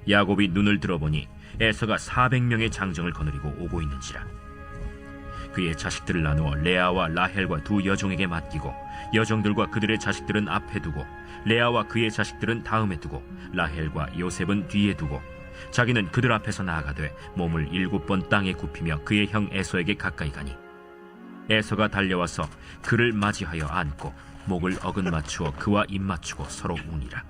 야곱이 눈을 들어보니 에서가 400명의 장정을 거느리고 오고 있는지라. 그의 자식들을 나누어 레아와 라헬과 두 여종에게 맡기고 여종들과 그들의 자식들은 앞에 두고 레아와 그의 자식들은 다음에 두고 라헬과 요셉은 뒤에 두고 자기는 그들 앞에서 나아가되 몸을 7번 땅에 굽히며 그의 형 에서에게 가까이 가니 에서가 달려와서 그를 맞이하여 안고 목을 어긋맞추어 그와 입맞추고 서로 우니라.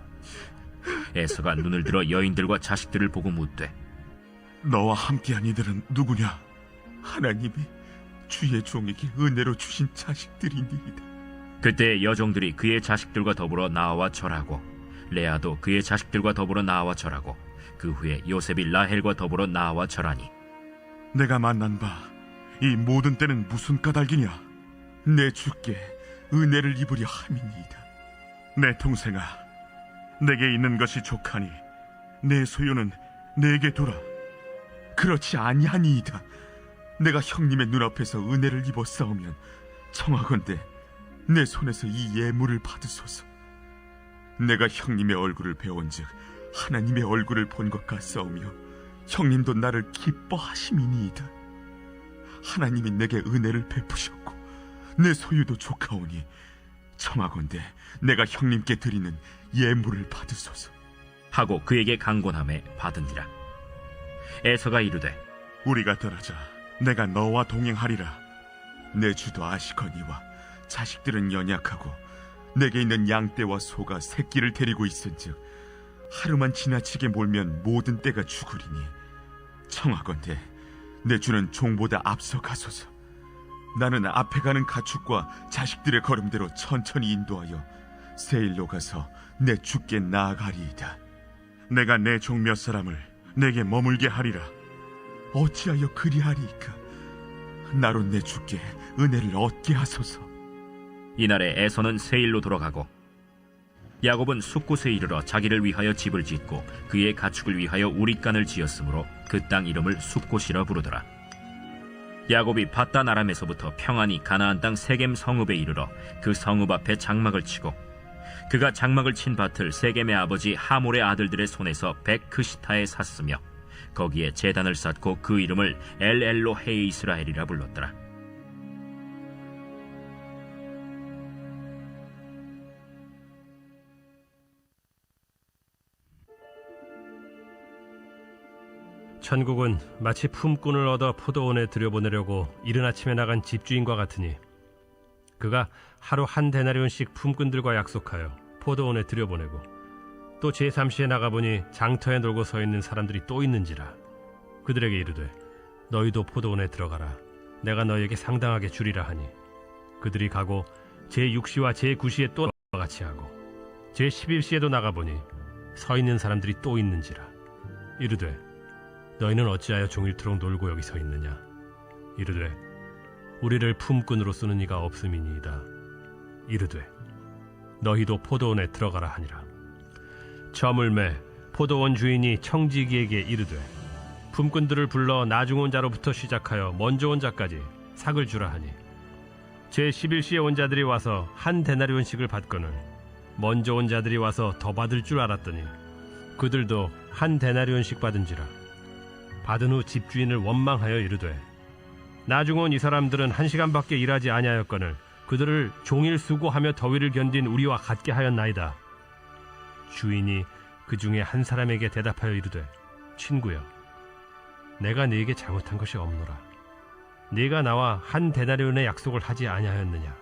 에서가 눈을 들어 여인들과 자식들을 보고 묻되 너와 함께한 이들은 누구냐? 하나님이 주의 종에게 은혜로 주신 자식들이니이다. 그때 여종들이 그의 자식들과 더불어 나와 절하고 레아도 그의 자식들과 더불어 나와 절하고 그 후에 요셉이 라헬과 더불어 나와 절하니 내가 만난 바 이 모든 때는 무슨 까닭이냐? 내 주께 은혜를 입으려 함이니이다. 내 동생아, 내게 있는 것이 족하니 내 소유는 내게 두라. 그렇지 아니하니이다. 내가 형님의 눈앞에서 은혜를 입어 싸우면 청하건대 내 손에서 이 예물을 받으소서. 내가 형님의 얼굴을 배운즉 하나님의 얼굴을 본 것 같사오며 형님도 나를 기뻐하심이니이다. 하나님이 내게 은혜를 베푸셨고 내 소유도 족하오니 청하건대 내가 형님께 드리는 예물을 받으소서 하고 그에게 강권함에 받으니라. 에서가 이르되 우리가 떠나자. 내가 너와 동행하리라. 내 주도 아시거니와 자식들은 연약하고 내게 있는 양떼와 소가 새끼를 데리고 있은즉 하루만 지나치게 몰면 모든 떼가 죽으리니 청하건대 내 주는 종보다 앞서 가소서. 나는 앞에 가는 가축과 자식들의 걸음대로 천천히 인도하여 세일로 가서 내 주께 나아가리이다. 내가 내 종 몇 사람을 내게 머물게 하리라. 어찌하여 그리하리이까? 나로 내 주께 은혜를 얻게 하소서. 이날에 에서는 세일로 돌아가고 야곱은 숫곳에 이르러 자기를 위하여 집을 짓고 그의 가축을 위하여 우릿간을 지었으므로 그 땅 이름을 숫곳이라 부르더라. 야곱이 밧단 아람에서부터 평안히 가나안 땅 세겜 성읍에 이르러 그 성읍 앞에 장막을 치고 그가 장막을 친 밭을 세겜의 아버지 하몰의 아들들의 손에서 백크시타에 샀으며 거기에 제단을 쌓고 그 이름을 엘엘로헤 이스라엘이라 불렀더라. 천국은 마치 품꾼을 얻어 포도원에 들여보내려고 이른 아침에 나간 집주인과 같으니 그가 하루 한 데나리온씩 품꾼들과 약속하여 포도원에 들여보내고 또 제3시에 나가보니 장터에 놀고 서 있는 사람들이 또 있는지라. 그들에게 이르되 너희도 포도원에 들어가라. 내가 너희에게 상당하게 주리라 하니 그들이 가고 제6시와 제9시에 또 같이 하고 제11시에도 나가보니 서 있는 사람들이 또 있는지라. 이르되 너희는 어찌하여 종일토록 놀고 여기 서 있느냐? 이르되 우리를 품꾼으로 쓰는 이가 없음이니이다. 이르되 너희도 포도원에 들어가라 하니라. 저물매 포도원 주인이 청지기에게 이르되 품꾼들을 불러 나중 온 자로부터 시작하여 먼저 온 자까지 삭을 주라 하니 제11시에 온 자들이 와서 한 데나리온씩을 받거늘 먼저 온 자들이 와서 더 받을 줄 알았더니 그들도 한 데나리온씩 받은지라. 받은 후 집주인을 원망하여 이르되 나중 온 이 사람들은 1시간밖에 일하지 아니하였거늘 그들을 종일 수고하며 더위를 견딘 우리와 같게 하였나이다. 주인이 그 중에 한 사람에게 대답하여 이르되 친구여, 내가 네게 잘못한 것이 없노라. 네가 나와 한 데나리온의 약속을 하지 아니하였느냐?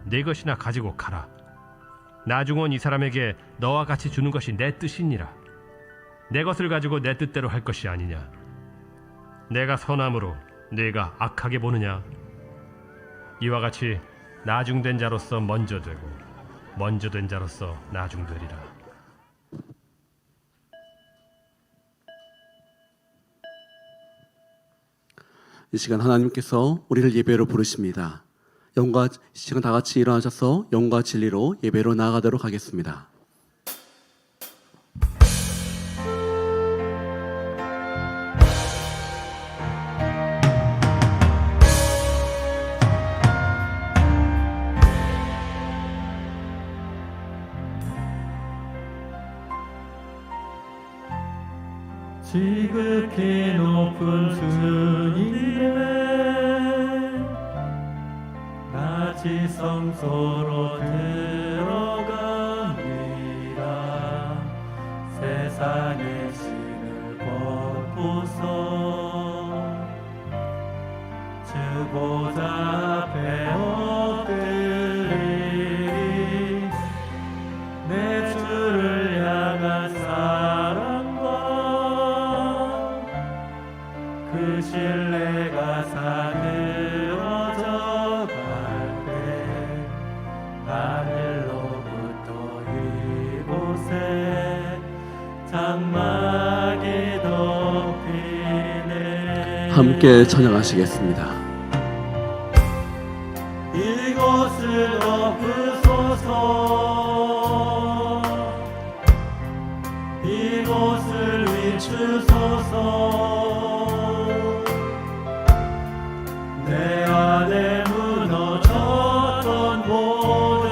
네 것이나 가지고 가라. 나중 온 이 사람에게 너와 같이 주는 것이 내 뜻이니라. 내 것을 가지고 내 뜻대로 할 것이 아니냐? 내가 선함으로 네가 악하게 보느냐? 이와 같이 나중된 자로서 먼저 되고 먼저 된 자로서 나중되리라. 이 시간 하나님께서 우리를 예배로 부르십니다. 이 시간 다 같이 일어나셔서 영과 진리로 예배로 나아가도록 하겠습니다. 지극히 높은 주님의 낮이 성소로 들어갑니다. 세상의 신을 벗고서 주 보좌 앞에 엎드리리. 내 주를 향한 사랑과 그 신뢰가 사그러져 갈 때 하늘로부터 이곳에 장막이 덮이네. 함께 찬양하시겠습니다. 이곳을 덮으소서. 이곳을 비추소서. 내 안에 무너졌던 모든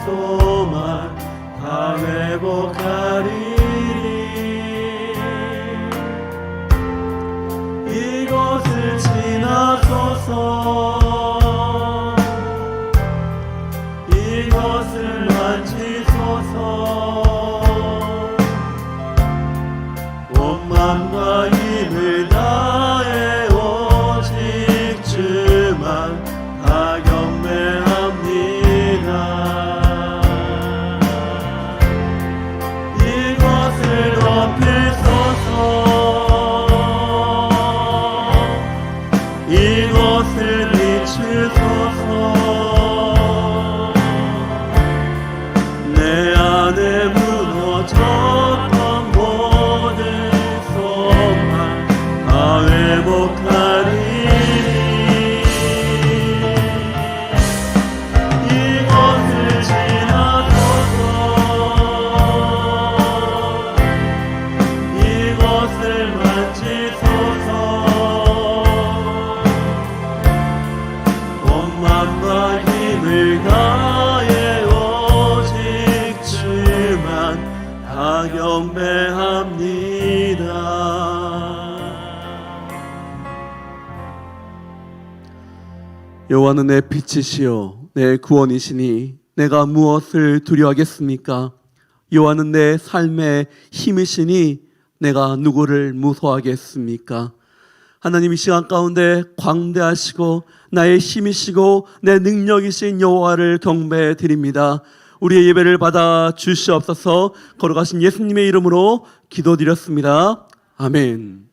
소망 다 회복하리니. 이곳을 지나소서. 이곳을 만지소서. 온 맘과 힘을 다해 오직 주만 다 경배합니다. 이곳을 덮으소서. 이곳을 비추소서. 내 안에 무너졌던 모든 소망 다 회복하리니. 이곳을 지나소서. 이곳을 만지소서. 온 맘과 힘을 다해 오직 주만 다 경배합니다. 여호와는 내 빛이시요 내 구원이시니 내가 무엇을 두려워하겠습니까? 여호와는 내 삶의 힘이시니 내가 누구를 무서워하겠습니까? 하나님, 이 시간 가운데 광대하시고 나의 힘이시고 내 능력이신 여호와를 경배해 드립니다. 우리의 예배를 받아 주시옵소서. 걸어가신 예수님의 이름으로 기도드렸습니다. 아멘.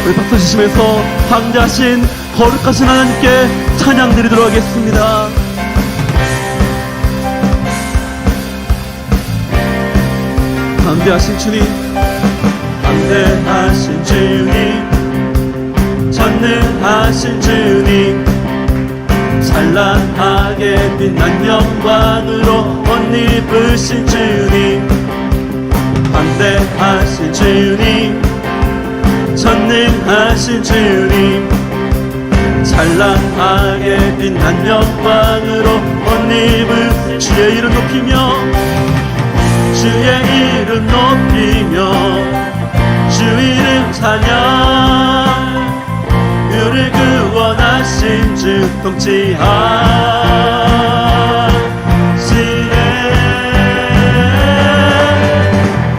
우리 박수 치시면서 광대하신 거룩하신 하나님께 찬양 드리도록 하겠습니다. 광대하신 주님, 광대하신 주님, 전능하신 주님, 찬란하게 빛난 영광으로 옷 입으신 주님, 광대하신 주님, 전능하신 주님, 찬란하게 빛난 영광으로 옷 입으신 주의 이름 높이며, 주의 이름 높이며, 주 이름 찬양. 우리를 구원하신 주 통치하시네.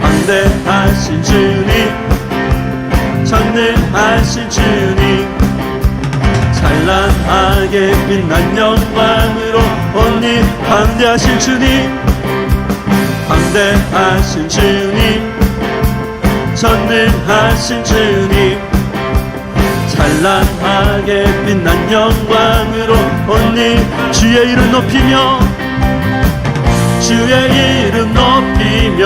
광대하신 주님, 전능하신 주님, 찬란하게 빛난 영광으로 옷 입. 광대하신 주님, 광대하신 주님, 전능하신 주님, 찬란하게 빛난 영광으로 옷 입. 주의 이름 높이며, 주의 이름 높이며,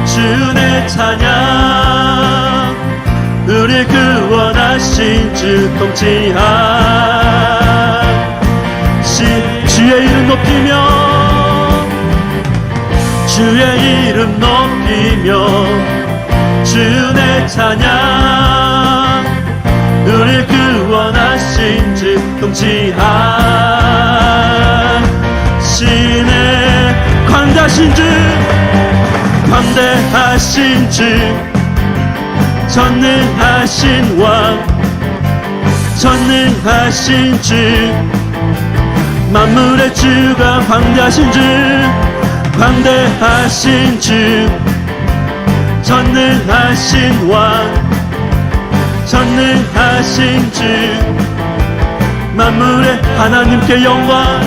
주의 찬양. 우리 구원하신 주 통치하신 주의 이름 높이며, 주의 이름 높이며, 주의 찬양. 우리 구원하신 주 통치하시네. 광대하신 주, 광대하신 주 전능하신 왕 전능하신 주 만물의 주가 광대하신 주 광대하신 주 전능하신 왕 전능하신 주 만물의 하나님께 영광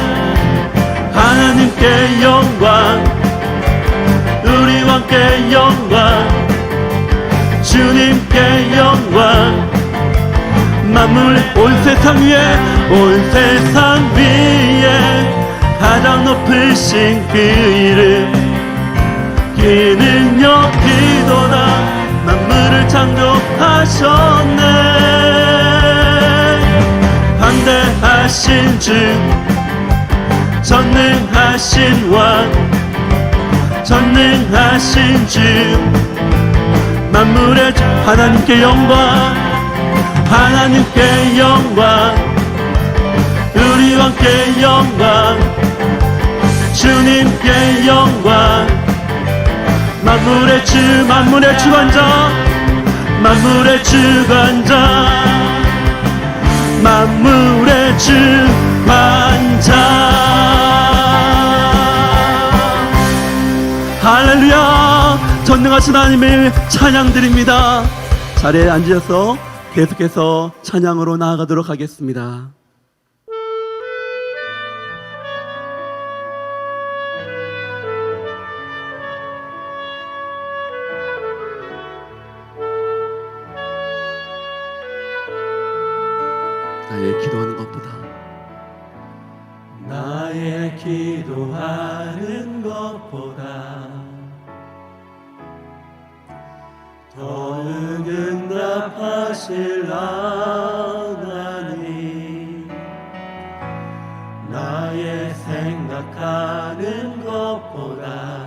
하나님께 영광 우리 왕께 영광 주님께 영광 만물의 온 세상 위에 가장 높으신 그 이름 그는 여기도다 만물을 창조하셨네 광대하신 주 전능하신 왕 전능하신 주 만물의 주 하나님께 영광 하나님께 영광 우리 왕께 영광 주님께 영광 만물의 주관자 만물의 주관자 만물의 주관자 할렐루야 전능하신 하나님을 찬양드립니다. 자리에 앉으셔서 계속해서 찬양으로 나아가도록 하겠습니다. 나의 기도하는 것보다 나의 기도하는 것보다 더 응답하실 하나님 나의 생각하는 것보다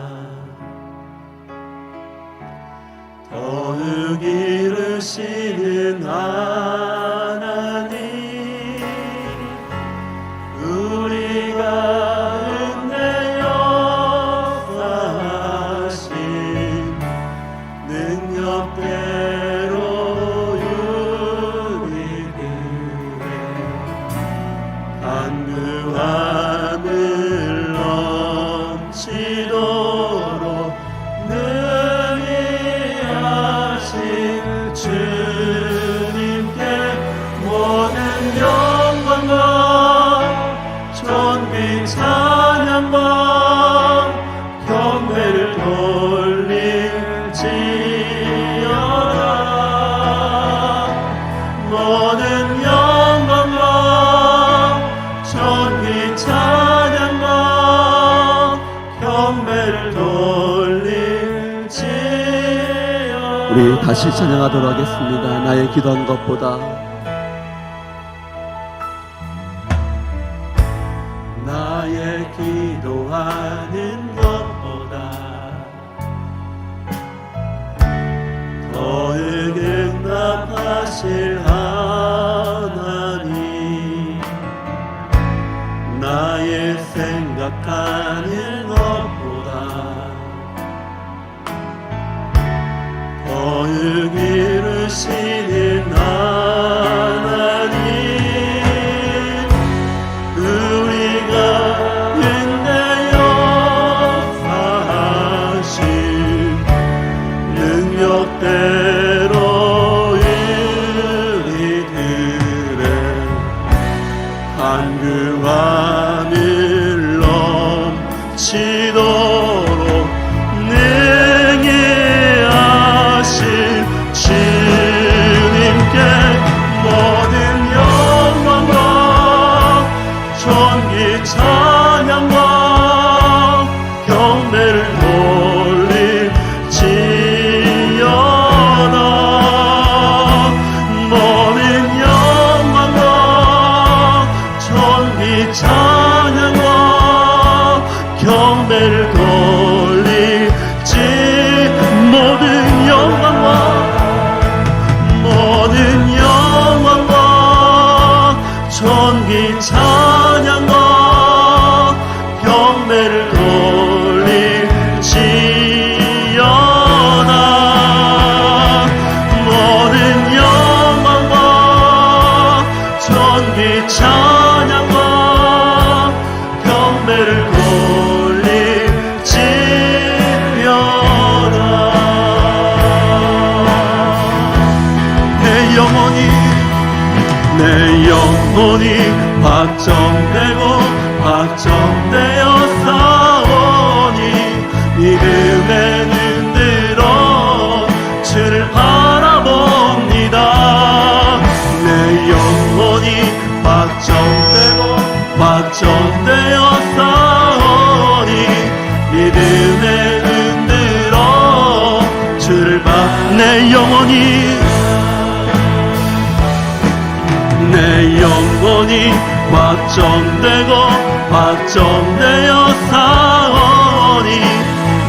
더 이루시는 하나님 우리가 은혜 역사하신 능력대로 우리들의 간구함을 넘치도록 능히 하실 주님께 모든 영광과 존귀 찬양과 경배를 돌릴지어다 모든 영광과 존귀 찬양과 경배를 돌릴지어다 우리 다시 찬양하도록 하겠습니다. 나의 기도한 것보다 나의 기도하는 것보다 더 응답하실 하나님 나의 생각하는 것보다 더 이루시는 하나님 우리가 은혜 역사하신 능력대로 우리들의 간구함을 넘치도록 능히 하실 주님께 영혼이 확정되고 확정되어 싸우니 믿음에는 들어 주를 바라봅니다. 내 영혼이 확정되고 확정되어 싸우니 믿음에는 들어 주를 내 영혼이 확정되고 확정되어 싸우니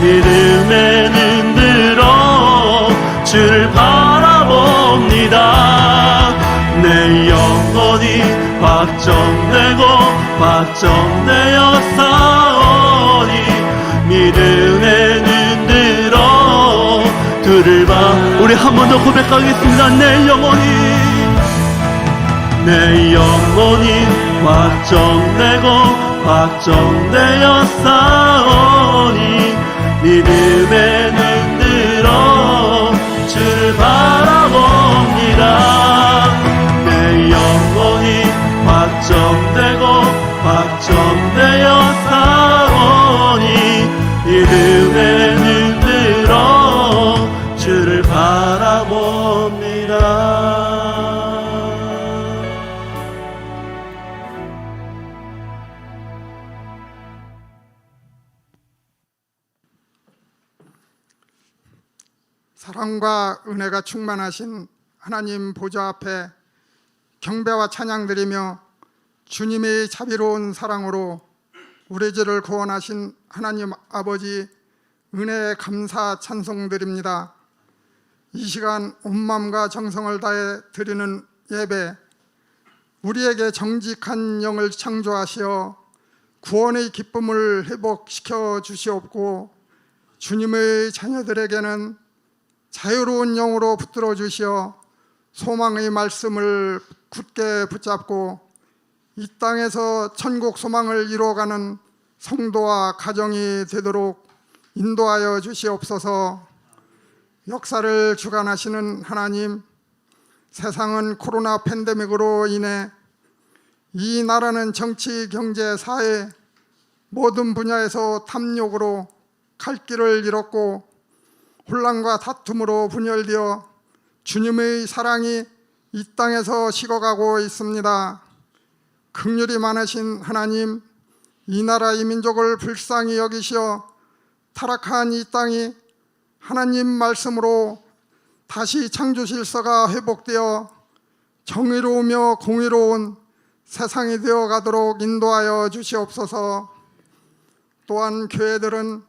믿음에는 들어 주를 바라봅니다. 내 영혼이 확정되고 확정되어 싸우니 믿음에는 들어 주를 우리 한 번 더 고백하겠습니다. 내 영혼이 확정되고 확정되어 싸우니 믿음에는 들어 주를 바라봅니다. 내 영혼이 확정되고 확정되어 싸우니 믿음에는 들어 주를 바라봅니다. 사랑과 은혜가 충만하신 하나님 보좌 앞에 경배와 찬양드리며 주님의 자비로운 사랑으로 우리 죄를 구원하신 하나님 아버지 은혜에 감사 찬송드립니다. 이 시간 온 마음과 정성을 다해 드리는 예배, 우리에게 정직한 영을 창조하시어 구원의 기쁨을 회복시켜 주시옵고 주님의 자녀들에게는 자유로운 영으로 붙들어 주시어 소망의 말씀을 굳게 붙잡고 이 땅에서 천국 소망을 이루어가는 성도와 가정이 되도록 인도하여 주시옵소서. 역사를 주관하시는 하나님, 세상은 코로나 팬데믹으로 인해 이 나라는 정치, 경제, 사회 모든 분야에서 탐욕으로 갈 길을 잃었고 혼란과 다툼으로 분열되어 주님의 사랑이 이 땅에서 식어가고 있습니다. 긍휼이 많으신 하나님, 이 나라 이 민족을 불쌍히 여기시어 타락한 이 땅이 하나님 말씀으로 다시 창조 질서가 회복되어 정의로우며 공의로운 세상이 되어 가도록 인도하여 주시옵소서. 또한 교회들은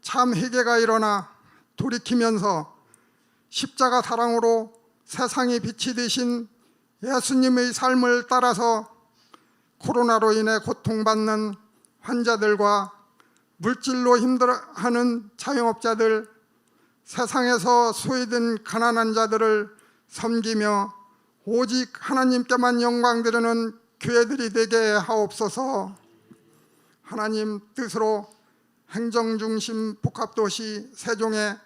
참 회개가 일어나 돌이키면서 십자가 사랑으로 세상이 빛이 되신 예수님의 삶을 따라서 코로나로 인해 고통받는 환자들과 물질로 힘들어하는 자영업자들, 세상에서 소외된 가난한 자들을 섬기며 오직 하나님께만 영광 드리는 교회들이 되게 하옵소서. 하나님 뜻으로 행정중심 복합도시 세종에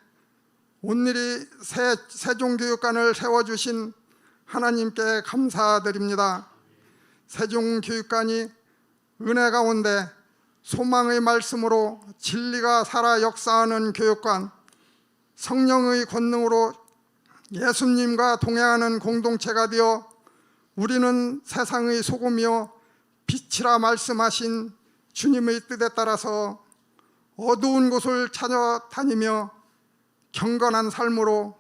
온일이 세종교육관을 세워주신 하나님께 감사드립니다. 세종교육관이 은혜 가운데 소망의 말씀으로 진리가 살아 역사하는 교육관, 성령의 권능으로 예수님과 동행하는 공동체가 되어 우리는 세상의 소금이요 빛이라 말씀하신 주님의 뜻에 따라서 어두운 곳을 찾아다니며 경건한 삶으로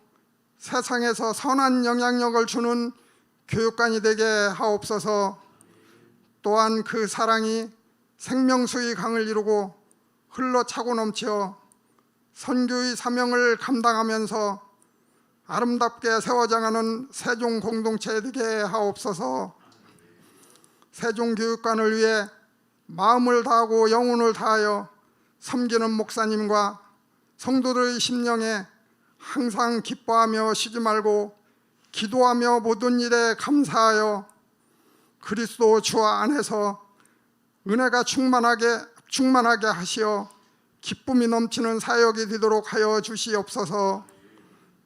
세상에서 선한 영향력을 주는 교육관이 되게 하옵소서. 또한 그 사랑이 생명수의 강을 이루고 흘러차고 넘쳐 선교의 사명을 감당하면서 아름답게 세워져가는 세종 공동체 되게 하옵소서. 세종교육관을 위해 마음을 다하고 영혼을 다하여 섬기는 목사님과 성도들의 심령에 항상 기뻐하며 쉬지 말고 기도하며 모든 일에 감사하여 그리스도 주 안에서 은혜가 충만하게 하시어 기쁨이 넘치는 사역이 되도록 하여 주시옵소서.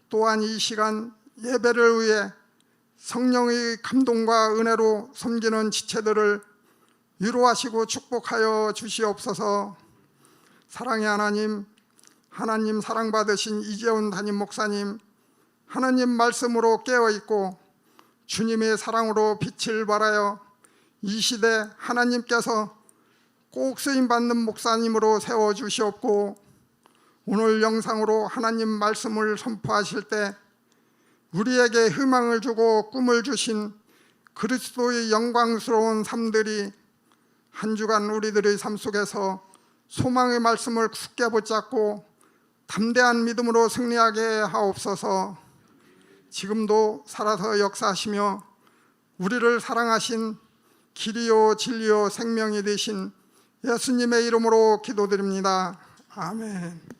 또한 이 시간 예배를 위해 성령의 감동과 은혜로 섬기는 지체들을 위로하시고 축복하여 주시옵소서. 사랑의 하나님, 하나님 사랑받으신 이재훈 담임 목사님, 하나님 말씀으로 깨어있고 주님의 사랑으로 빛을 발하여 이 시대 하나님께서 꼭 쓰임받는 목사님으로 세워주시옵고, 오늘 영상으로 하나님 말씀을 선포하실 때 우리에게 희망을 주고 꿈을 주신 그리스도의 영광스러운 삶들이 한 주간 우리들의 삶 속에서 소망의 말씀을 굳게 붙잡고 담대한 믿음으로 승리하게 하옵소서. 지금도 살아서 역사하시며 우리를 사랑하신 길이요 진리요 생명이 되신 예수님의 이름으로 기도드립니다. 아멘.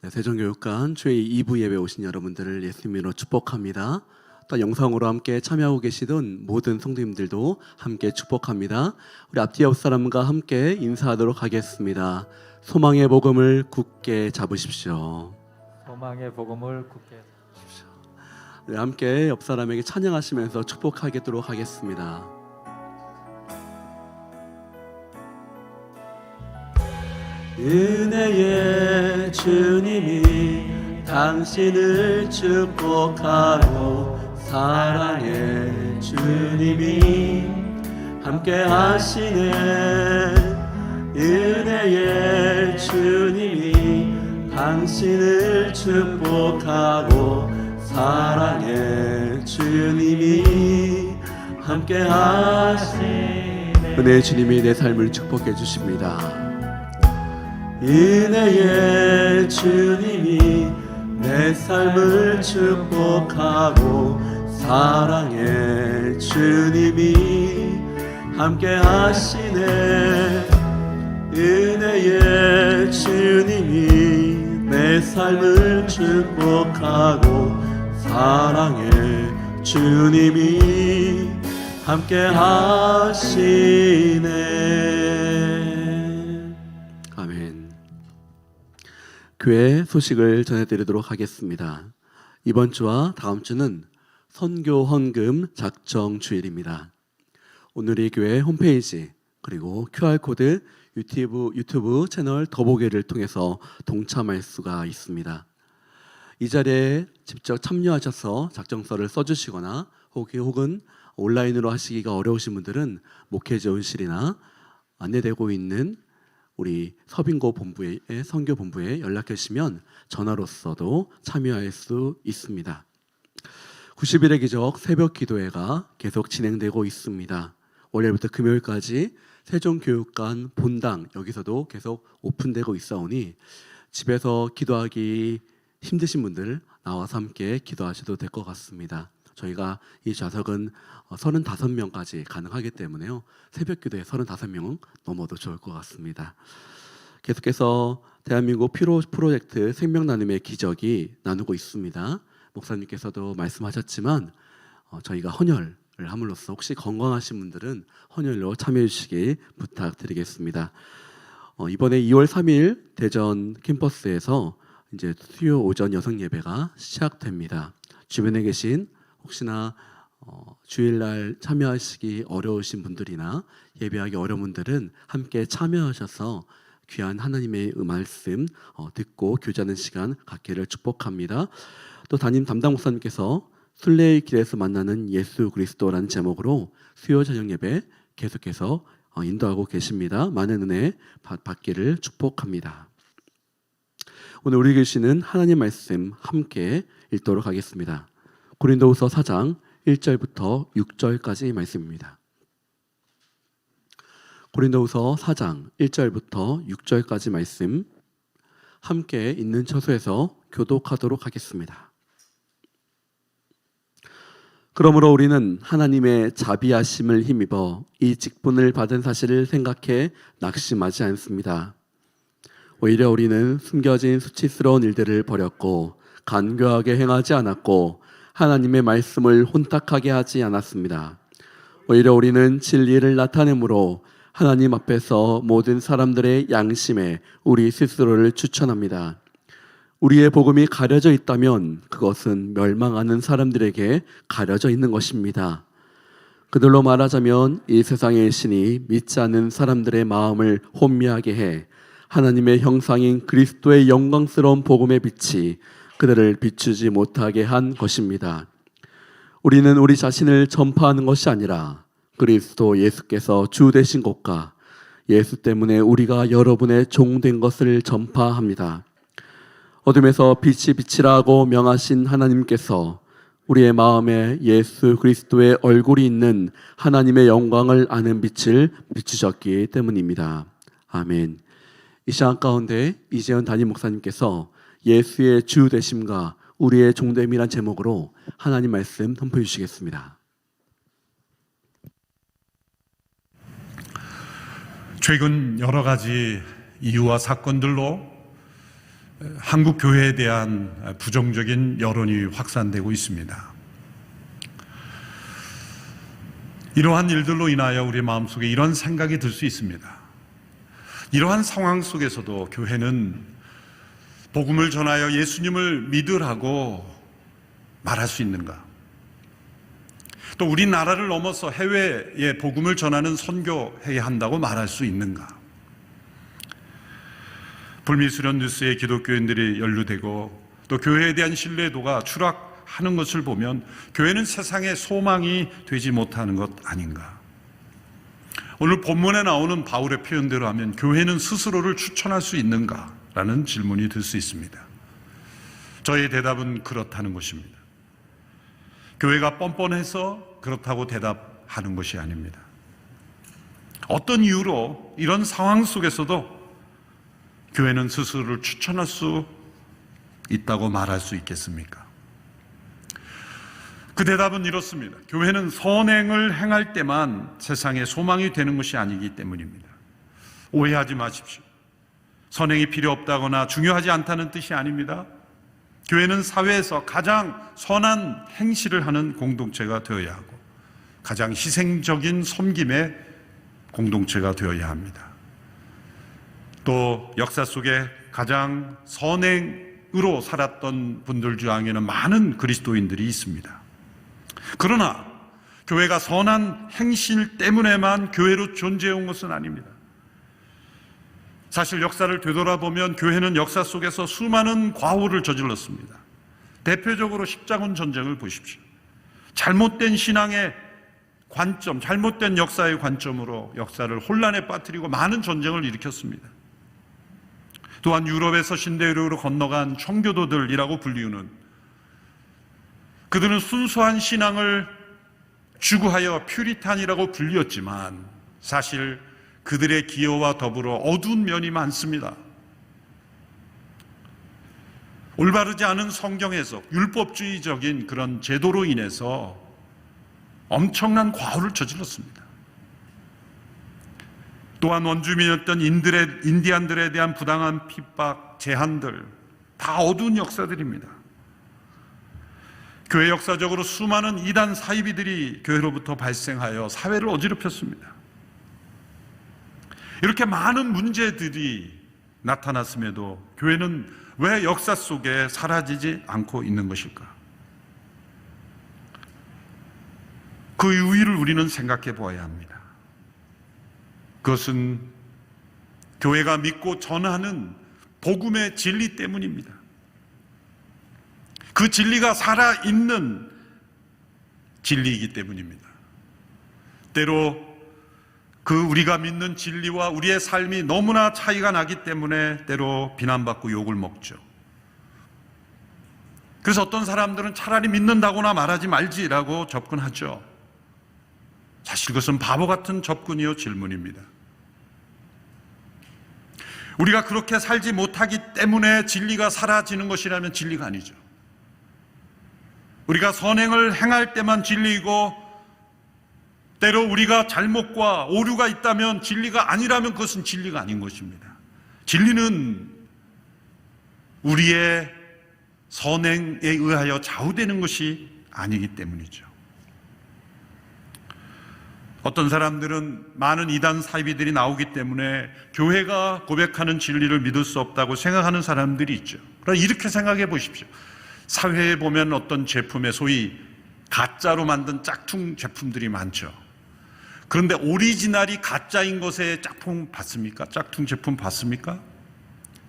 네, 세종교육관 주의 2부 예배 오신 여러분들을 예수님으로 축복합니다. 또 영상으로 함께 참여하고 계시던 모든 성도님들도 함께 축복합니다. 우리 앞뒤 옆 사람과 함께 인사하도록 하겠습니다. 소망의 복음을 굳게 잡으십시오. 소망의 복음을 굳게 잡으십시오. 네, 함께 옆 사람에게 찬양하시면서 축복하도록 하겠습니다. 은혜의 주님이 당신을 축복하고 사랑의 주님이 함께 하시네. 은혜의 주님이 당신을 축복하고 사랑의 주님이 함께 하시네. 은혜의 주님이 내 삶을 축복해 주십니다. 은혜의 주님이 내 삶을 축복하고 사랑의 주님이 함께 하시네. 은혜의 주님이 내 삶을 축복하고 사랑의 주님이 함께 하시네. 교회 소식을 전해드리도록 하겠습니다. 이번 주와 다음 주는 선교 헌금 작정 주일입니다. 오늘이 교회 홈페이지 그리고 QR코드 유튜브 채널 더보기를 통해서 동참할 수가 있습니다. 이 자리에 직접 참여하셔서 작정서를 써주시거나 혹은 온라인으로 하시기가 어려우신 분들은 목회지원실이나 안내되고 있는 우리 서빙고 본부의 선교 본부에 연락해 주시면 전화로서도 참여할 수 있습니다. 90일의 기적 새벽 기도회가 계속 진행되고 있습니다. 월요일부터 금요일까지 세종교육관 본당 여기서도 계속 오픈되고 있사오니 집에서 기도하기 힘드신 분들 나와서 함께 기도하셔도 될 것 같습니다. 저희가 이 좌석은 35명까지 가능하기 때문에요. 새벽 기도에 35명은 넘어도 좋을 것 같습니다. 계속해서 대한민국 피로 프로젝트 생명 나눔의 기적이 나누고 있습니다. 목사님께서도 말씀하셨지만 저희가 헌혈을 함으로써 혹시 건강하신 분들은 헌혈로 참여해 주시기 부탁드리겠습니다. 이번에 2월 3일 대전 캠퍼스에서 이제 수요 오전 여성 예배가 시작됩니다. 주변에 계신 혹시나 주일날 참여하시기 어려우신 분들이나 예배하기 어려운 분들은 함께 참여하셔서 귀한 하나님의 말씀 듣고 교제하는 시간 갖기를 축복합니다. 또 담임 담당 목사님께서 순례의 길에서 만나는 예수 그리스도라는 제목으로 수요 저녁 예배 계속해서 인도하고 계십니다. 많은 은혜 받기를 축복합니다. 오늘 우리 계시는 하나님 말씀 함께 읽도록 하겠습니다. 고린도후서 4장 1절부터 6절까지 말씀입니다. 고린도후서 4장 1절부터 6절까지 말씀 함께 있는 처소에서 교독하도록 하겠습니다. 그러므로 우리는 하나님의 자비하심을 힘입어 이 직분을 받은 사실을 생각해 낙심하지 않습니다. 오히려 우리는 숨겨진 수치스러운 일들을 버렸고 간교하게 행하지 않았고 하나님의 말씀을 혼탁하게 하지 않았습니다. 오히려 우리는 진리를 나타내므로 하나님 앞에서 모든 사람들의 양심에 우리 스스로를 추천합니다. 우리의 복음이 가려져 있다면 그것은 멸망하는 사람들에게 가려져 있는 것입니다. 그들로 말하자면 이 세상의 신이 믿지 않는 사람들의 마음을 혼미하게 해 하나님의 형상인 그리스도의 영광스러운 복음의 빛이 그들을 비추지 못하게 한 것입니다. 우리는 우리 자신을 전파하는 것이 아니라 그리스도 예수께서 주 되신 것과 예수 때문에 우리가 여러분의 종 된 것을 전파합니다. 어둠에서 빛이 빛이라고 명하신 하나님께서 우리의 마음에 예수 그리스도의 얼굴이 있는 하나님의 영광을 아는 빛을 비추셨기 때문입니다. 아멘. 이 시간 가운데 이재현 담임 목사님께서 예수의 주 되심과 우리의 종됨이란 제목으로 하나님 말씀 선포해 주시겠습니다. 최근 여러 가지 이유와 사건들로 한국 교회에 대한 부정적인 여론이 확산되고 있습니다. 이러한 일들로 인하여 우리 마음속에 이런 생각이 들 수 있습니다. 이러한 상황 속에서도 교회는 복음을 전하여 예수님을 믿으라고 말할 수 있는가? 또 우리나라를 넘어서 해외에 복음을 전하는 선교해야 한다고 말할 수 있는가? 불미스러운 뉴스에 기독교인들이 연루되고 또 교회에 대한 신뢰도가 추락하는 것을 보면 교회는 세상의 소망이 되지 못하는 것 아닌가? 오늘 본문에 나오는 바울의 표현대로 하면 교회는 스스로를 추천할 수 있는가? 라는 질문이 들 수 있습니다. 저의 대답은 그렇다는 것입니다. 교회가 뻔뻔해서 그렇다고 대답하는 것이 아닙니다. 어떤 이유로 이런 상황 속에서도 교회는 스스로를 추천할 수 있다고 말할 수 있겠습니까? 그 대답은 이렇습니다. 교회는 선행을 행할 때만 세상에 소망이 되는 것이 아니기 때문입니다. 오해하지 마십시오. 선행이 필요 없다거나 중요하지 않다는 뜻이 아닙니다. 교회는 사회에서 가장 선한 행실을 하는 공동체가 되어야 하고 가장 희생적인 섬김의 공동체가 되어야 합니다. 또 역사 속에 가장 선행으로 살았던 분들 중에는 많은 그리스도인들이 있습니다. 그러나 교회가 선한 행실 때문에만 교회로 존재해온 것은 아닙니다. 사실 역사를 되돌아보면 교회는 역사 속에서 수많은 과오를 저질렀습니다. 대표적으로 십자군 전쟁을 보십시오. 잘못된 신앙의 관점, 잘못된 역사의 관점으로 역사를 혼란에 빠뜨리고 많은 전쟁을 일으켰습니다. 또한 유럽에서 신대륙으로 건너간 청교도들이라고 불리우는 그들은 순수한 신앙을 추구하여 퓨리탄이라고 불리었지만 사실 그들의 기여와 더불어 어두운 면이 많습니다. 올바르지 않은 성경 해석, 율법주의적인 그런 제도로 인해서 엄청난 과오를 저질렀습니다. 또한 원주민이었던 인디안들에 대한 부당한 핍박, 제한들 다 어두운 역사들입니다. 교회 역사적으로 수많은 이단 사이비들이 교회로부터 발생하여 사회를 어지럽혔습니다. 이렇게 많은 문제들이 나타났음에도 교회는 왜 역사 속에 사라지지 않고 있는 것일까? 그 이유를 우리는 생각해 보아야 합니다. 그것은 교회가 믿고 전하는 복음의 진리 때문입니다. 그 진리가 살아있는 진리이기 때문입니다. 때로 그 우리가 믿는 진리와 우리의 삶이 너무나 차이가 나기 때문에 때로 비난받고 욕을 먹죠. 그래서 어떤 사람들은 차라리 믿는다거나 말하지 말지라고 접근하죠. 사실 그것은 바보 같은 접근이요 질문입니다. 우리가 그렇게 살지 못하기 때문에 진리가 사라지는 것이라면 진리가 아니죠. 우리가 선행을 행할 때만 진리이고 때로 우리가 잘못과 오류가 있다면 진리가 아니라면 그것은 진리가 아닌 것입니다. 진리는 우리의 선행에 의하여 좌우되는 것이 아니기 때문이죠. 어떤 사람들은 많은 이단 사이비들이 나오기 때문에 교회가 고백하는 진리를 믿을 수 없다고 생각하는 사람들이 있죠. 그러나 이렇게 생각해 보십시오. 사회에 보면 어떤 제품에 소위 가짜로 만든 짝퉁 제품들이 많죠. 그런데 오리지널이 가짜인 것에 짝퉁 봤습니까? 짝퉁 제품 봤습니까?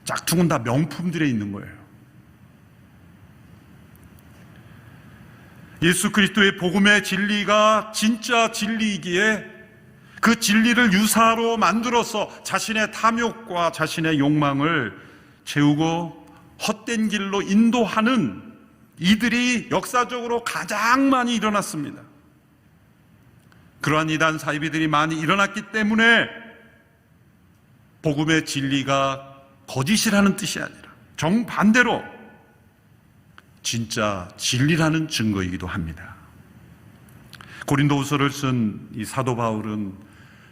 짝퉁은 다 명품들에 있는 거예요. 예수 그리스도의 복음의 진리가 진짜 진리이기에 그 진리를 유사로 만들어서 자신의 탐욕과 자신의 욕망을 채우고 헛된 길로 인도하는 이들이 역사적으로 가장 많이 일어났습니다. 그러한 이단 사이비들이 많이 일어났기 때문에 복음의 진리가 거짓이라는 뜻이 아니라 정반대로 진짜 진리라는 증거이기도 합니다. 고린도후서를 쓴 이 사도 바울은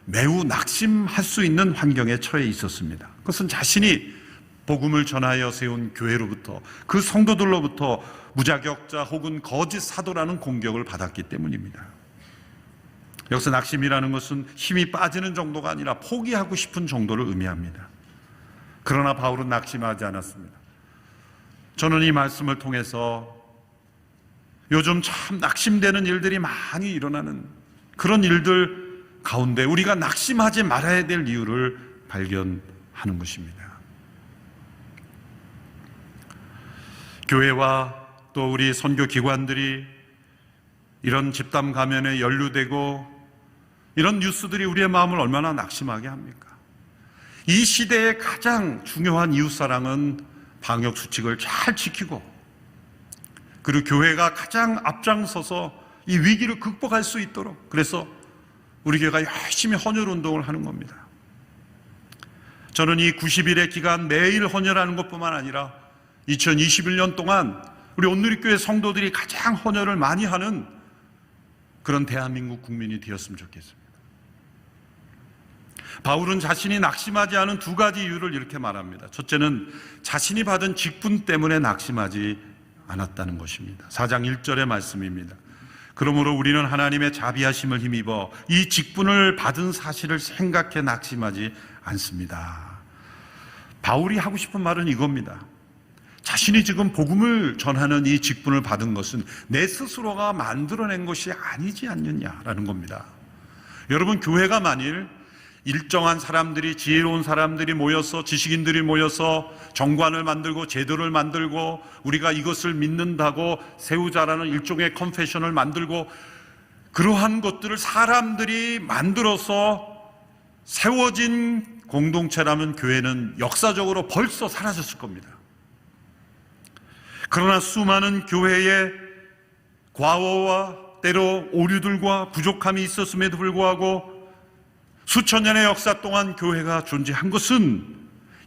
매우 낙심할 수 있는 환경에 처해 있었습니다. 그것은 자신이 복음을 전하여 세운 교회로부터 그 성도들로부터 무자격자 혹은 거짓 사도라는 공격을 받았기 때문입니다. 여기서 낙심이라는 것은 힘이 빠지는 정도가 아니라 포기하고 싶은 정도를 의미합니다. 그러나 바울은 낙심하지 않았습니다. 저는 이 말씀을 통해서 요즘 참 낙심되는 일들이 많이 일어나는 그런 일들 가운데 우리가 낙심하지 말아야 될 이유를 발견하는 것입니다. 교회와 또 우리 선교기관들이 이런 집단 감염에 연루되고 이런 뉴스들이 우리의 마음을 얼마나 낙심하게 합니까? 이 시대의 가장 중요한 이웃사랑은 방역수칙을 잘 지키고 그리고 교회가 가장 앞장서서 이 위기를 극복할 수 있도록 그래서 우리 교회가 열심히 헌혈운동을 하는 겁니다. 저는 이 90일의 기간 매일 헌혈하는 것뿐만 아니라 2021년 동안 우리 온누리교회 성도들이 가장 헌혈을 많이 하는 그런 대한민국 국민이 되었으면 좋겠습니다. 바울은 자신이 낙심하지 않은 두 가지 이유를 이렇게 말합니다. 첫째는 자신이 받은 직분 때문에 낙심하지 않았다는 것입니다. 4장 1절의 말씀입니다. 그러므로 우리는 하나님의 자비하심을 힘입어 이 직분을 받은 사실을 생각해 낙심하지 않습니다. 바울이 하고 싶은 말은 이겁니다. 자신이 지금 복음을 전하는 이 직분을 받은 것은 내 스스로가 만들어낸 것이 아니지 않느냐라는 겁니다. 여러분, 교회가 만일 일정한 사람들이, 지혜로운 사람들이 모여서, 지식인들이 모여서 정관을 만들고 제도를 만들고 우리가 이것을 믿는다고 세우자라는 일종의 컨페션을 만들고 그러한 것들을 사람들이 만들어서 세워진 공동체라면 교회는 역사적으로 벌써 사라졌을 겁니다. 그러나 수많은 교회의 과오와 때로 오류들과 부족함이 있었음에도 불구하고 수천 년의 역사 동안 교회가 존재한 것은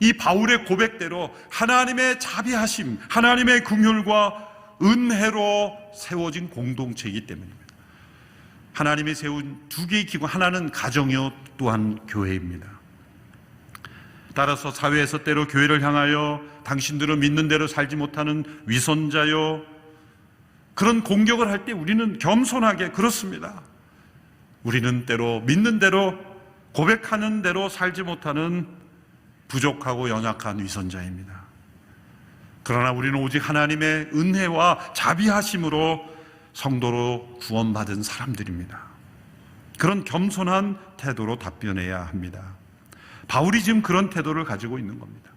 이 바울의 고백대로 하나님의 자비하심, 하나님의 긍휼과 은혜로 세워진 공동체이기 때문입니다. 하나님이 세운 두 개의 기구, 하나는 가정이요 또한 교회입니다. 따라서 사회에서 때로 교회를 향하여 당신들은 믿는 대로 살지 못하는 위선자요, 그런 공격을 할 때 우리는 겸손하게 그렇습니다. 우리는 때로 믿는 대로 고백하는 대로 살지 못하는 부족하고 연약한 위선자입니다. 그러나 우리는 오직 하나님의 은혜와 자비하심으로 성도로 구원받은 사람들입니다. 그런 겸손한 태도로 답변해야 합니다. 바울이 지금 그런 태도를 가지고 있는 겁니다.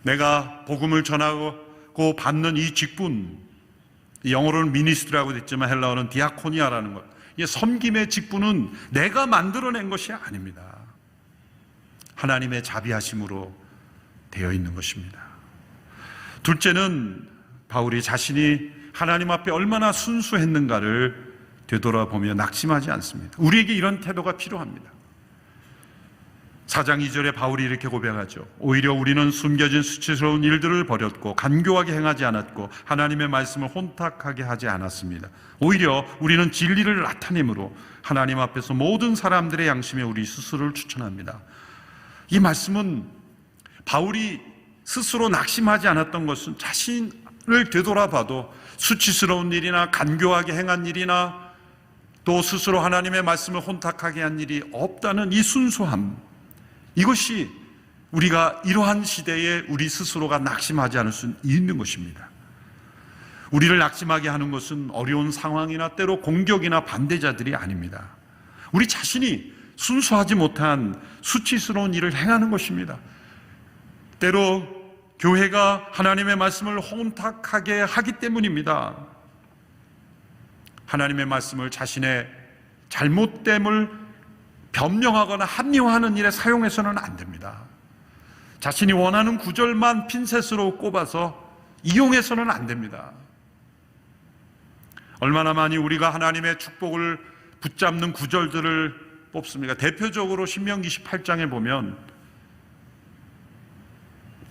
내가 복음을 전하고 받는 이 직분, 영어로는 미니스트라고 됐지만 헬라어는 디아코니아라는 것, 이 섬김의 직분은 내가 만들어낸 것이 아닙니다. 하나님의 자비하심으로 되어 있는 것입니다. 둘째는 바울이 자신이 하나님 앞에 얼마나 순수했는가를 되돌아보며 낙심하지 않습니다. 우리에게 이런 태도가 필요합니다. 4장 2절에 바울이 이렇게 고백하죠. 오히려 우리는 숨겨진 수치스러운 일들을 버렸고 간교하게 행하지 않았고 하나님의 말씀을 혼탁하게 하지 않았습니다. 오히려 우리는 진리를 나타내므로 하나님 앞에서 모든 사람들의 양심에 우리 스스로를 추천합니다. 이 말씀은 바울이 스스로 낙심하지 않았던 것은 자신을 되돌아봐도 수치스러운 일이나 간교하게 행한 일이나 또 스스로 하나님의 말씀을 혼탁하게 한 일이 없다는 이 순수함, 이것이 우리가 이러한 시대에 우리 스스로가 낙심하지 않을 수 있는 것입니다. 우리를 낙심하게 하는 것은 어려운 상황이나 때로 공격이나 반대자들이 아닙니다. 우리 자신이 순수하지 못한 수치스러운 일을 행하는 것입니다. 때로 교회가 하나님의 말씀을 혼탁하게 하기 때문입니다. 하나님의 말씀을 자신의 잘못됨을 변명하거나 합리화하는 일에 사용해서는 안 됩니다. 자신이 원하는 구절만 핀셋으로 꼽아서 이용해서는 안 됩니다. 얼마나 많이 우리가 하나님의 축복을 붙잡는 구절들을 뽑습니까? 대표적으로 신명기 18장에 보면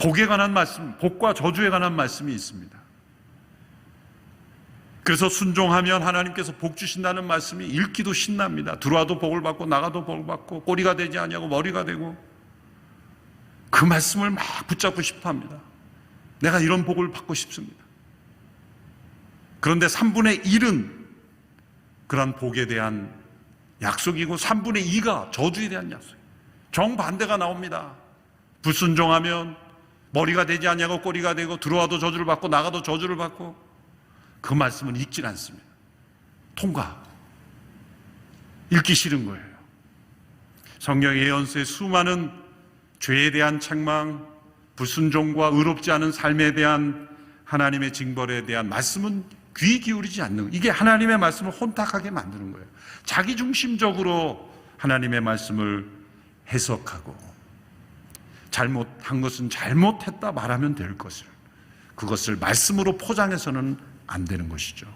복에 관한 말씀, 복과 저주에 관한 말씀이 있습니다. 그래서 순종하면 하나님께서 복 주신다는 말씀이 읽기도 신납니다. 들어와도 복을 받고 나가도 복을 받고 꼬리가 되지 아니하고 머리가 되고, 그 말씀을 막 붙잡고 싶어 합니다. 내가 이런 복을 받고 싶습니다. 그런데 3분의 1은 그런 복에 대한 약속이고 3분의 2가 저주에 대한 약속이에요. 정반대가 나옵니다. 불순종하면 머리가 되지 아니하고 꼬리가 되고 들어와도 저주를 받고 나가도 저주를 받고, 그 말씀은 읽질 않습니다. 통과. 읽기 싫은 거예요. 성경의 예언서의 수많은 죄에 대한 책망, 불순종과 의롭지 않은 삶에 대한 하나님의 징벌에 대한 말씀은 귀 기울이지 않는, 이게 하나님의 말씀을 혼탁하게 만드는 거예요. 자기중심적으로 하나님의 말씀을 해석하고 잘못한 것은 잘못했다 말하면 될 것을, 그것을 말씀으로 포장해서는 안 되는 것이죠.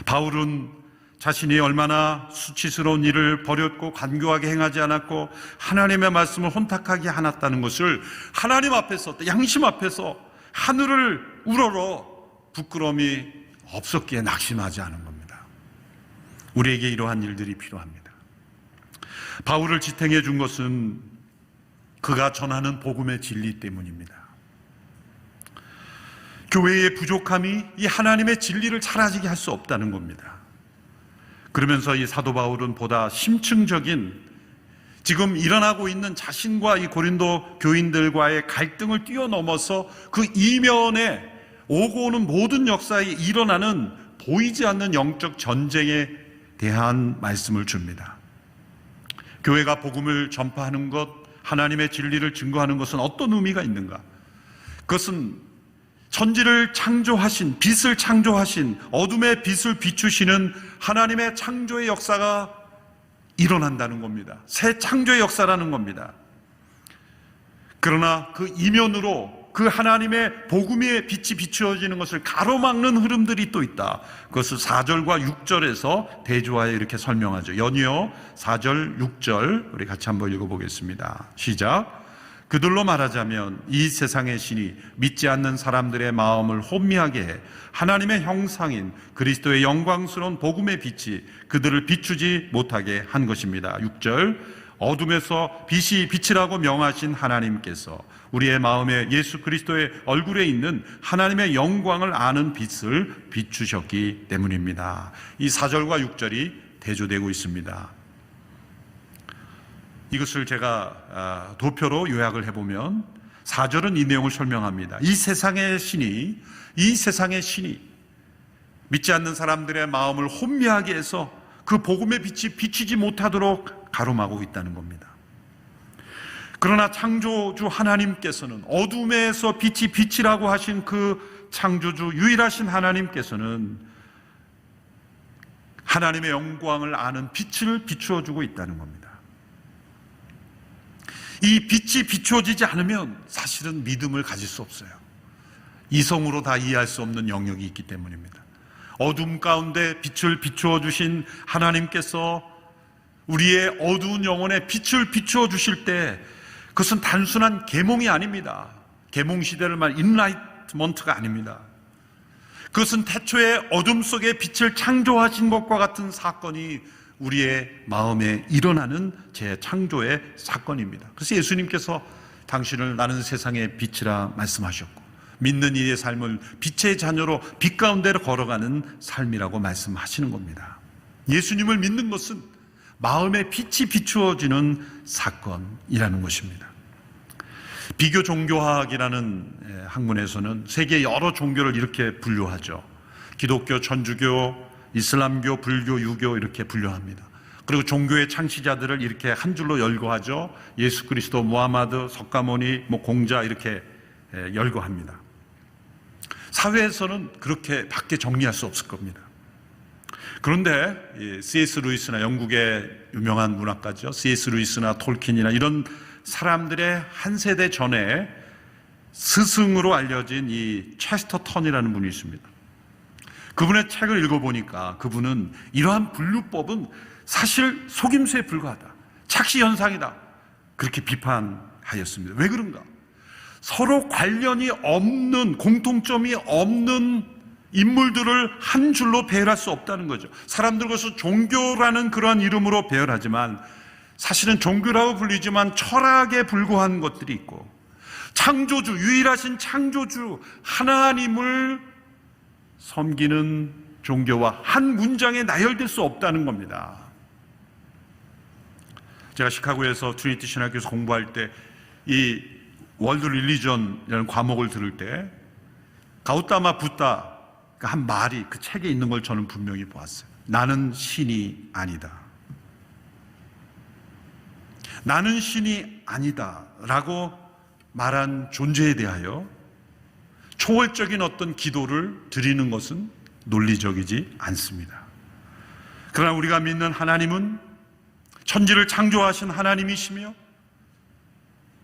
바울은 자신이 얼마나 수치스러운 일을 버렸고 간교하게 행하지 않았고 하나님의 말씀을 혼탁하게 해놨다는 것을 하나님 앞에서, 양심 앞에서 하늘을 우러러 부끄러움이 없었기에 낙심하지 않은 겁니다. 우리에게 이러한 일들이 필요합니다. 바울을 지탱해 준 것은 그가 전하는 복음의 진리 때문입니다. 교회의 부족함이 이 하나님의 진리를 사라지게 할 수 없다는 겁니다. 그러면서 이 사도 바울은 보다 심층적인, 지금 일어나고 있는 자신과 이 고린도 교인들과의 갈등을 뛰어넘어서 그 이면에 오고 오는 모든 역사에 일어나는 보이지 않는 영적 전쟁에 대한 말씀을 줍니다. 교회가 복음을 전파하는 것, 하나님의 진리를 증거하는 것은 어떤 의미가 있는가? 그것은 천지를 창조하신, 빛을 창조하신, 어둠의 빛을 비추시는 하나님의 창조의 역사가 일어난다는 겁니다. 새 창조의 역사라는 겁니다. 그러나 그 이면으로 그 하나님의 복음의 빛이 비추어지는 것을 가로막는 흐름들이 또 있다. 그것을 4절과 6절에서 대조하여 이렇게 설명하죠. 연이어 4절, 6절 우리 같이 한번 읽어보겠습니다. 시작. 그들로 말하자면 이 세상의 신이 믿지 않는 사람들의 마음을 혼미하게 해 하나님의 형상인 그리스도의 영광스러운 복음의 빛이 그들을 비추지 못하게 한 것입니다. 6절. 어둠에서 빛이 빛이라고 명하신 하나님께서 우리의 마음에 예수 그리스도의 얼굴에 있는 하나님의 영광을 아는 빛을 비추셨기 때문입니다. 이 4절과 6절이 대조되고 있습니다. 이것을 제가 도표로 요약을 해보면 4절은 이 내용을 설명합니다. 이 세상의 신이 믿지 않는 사람들의 마음을 혼미하게 해서 그 복음의 빛이 비치지 못하도록 가로막고 있다는 겁니다. 그러나 창조주 하나님께서는, 어둠에서 빛이 빛이라고 하신 그 창조주 유일하신 하나님께서는 하나님의 영광을 아는 빛을 비추어주고 있다는 겁니다. 이 빛이 비추어지지 않으면 사실은 믿음을 가질 수 없어요. 이성으로 다 이해할 수 없는 영역이 있기 때문입니다. 어둠 가운데 빛을 비추어 주신 하나님께서 우리의 어두운 영혼에 빛을 비추어 주실 때 그것은 단순한 계몽이 아닙니다. 계몽 시대를 말 인라이트먼트가 아닙니다. 그것은 태초에 어둠 속에 빛을 창조하신 것과 같은 사건이 우리의 마음에 일어나는 재창조의 사건입니다. 그래서 예수님께서 당신을 나는 세상의 빛이라 말씀하셨고, 믿는 이의 삶을 빛의 자녀로 빛 가운데로 걸어가는 삶이라고 말씀하시는 겁니다. 예수님을 믿는 것은 마음에 빛이 비추어지는 사건이라는 것입니다. 비교 종교학이라는 학문에서는 세계 여러 종교를 이렇게 분류하죠. 기독교, 천주교, 이슬람교, 불교, 유교 이렇게 분류합니다. 그리고 종교의 창시자들을 이렇게 한 줄로 열거하죠. 예수 그리스도, 무하마드, 석가모니, 공자 이렇게 열거합니다. 사회에서는 그렇게 밖에 정리할 수 없을 겁니다. 그런데 C.S. 루이스나 영국의 유명한 문학가죠. C.S. 루이스나 톨킨이나 이런 사람들의 한 세대 전에 스승으로 알려진 이 체스터턴이라는 분이 있습니다. 그분의 책을 읽어보니까 그분은 이러한 분류법은 사실 속임수에 불과하다, 착시현상이다, 그렇게 비판하였습니다. 왜 그런가? 서로 관련이 없는, 공통점이 없는 인물들을 한 줄로 배열할 수 없다는 거죠. 사람들 그것을 종교라는 그러한 이름으로 배열하지만 사실은 종교라고 불리지만 철학에 불과한 것들이 있고, 창조주, 유일하신 창조주 하나님을 섬기는 종교와 한 문장에 나열될 수 없다는 겁니다. 제가 시카고에서 트리니티 신학교에서 공부할 때 이 월드 릴리전이라는 과목을 들을 때 가우타마 붓다 한 말이 그 책에 있는 걸 저는 분명히 보았어요. 나는 신이 아니다. 나는 신이 아니다 라고 말한 존재에 대하여 초월적인 어떤 기도를 드리는 것은 논리적이지 않습니다. 그러나 우리가 믿는 하나님은 천지를 창조하신 하나님이시며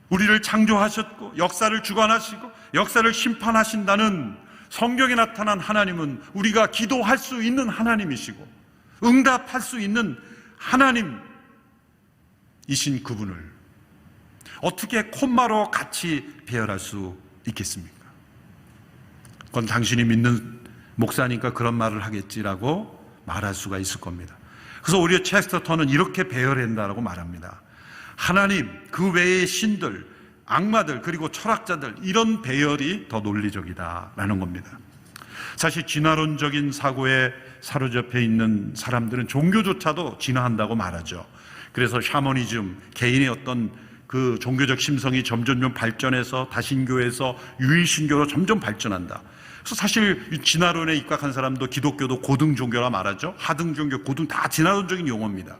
우리를 창조하셨고 역사를 주관하시고 역사를 심판하신다는 성경에 나타난 하나님은 우리가 기도할 수 있는 하나님이시고 응답할 수 있는 하나님이신 그분을 어떻게 콤마로 같이 배열할 수 있겠습니까? 그건 당신이 믿는 목사니까 그런 말을 하겠지라고 말할 수가 있을 겁니다. 그래서 오히려 체스터턴은 이렇게 배열한다라고 말합니다. 하나님, 그 외의 신들, 악마들, 그리고 철학자들, 이런 배열이 더 논리적이다라는 겁니다. 사실 진화론적인 사고에 사로잡혀 있는 사람들은 종교조차도 진화한다고 말하죠. 그래서 샤머니즘, 개인의 어떤 그 종교적 심성이 점점 발전해서 다신교에서 유일신교로 점점 발전한다. 그래서 사실 진화론에 입각한 사람도 기독교도 고등종교라 말하죠. 하등종교, 고등 다 진화론적인 용어입니다.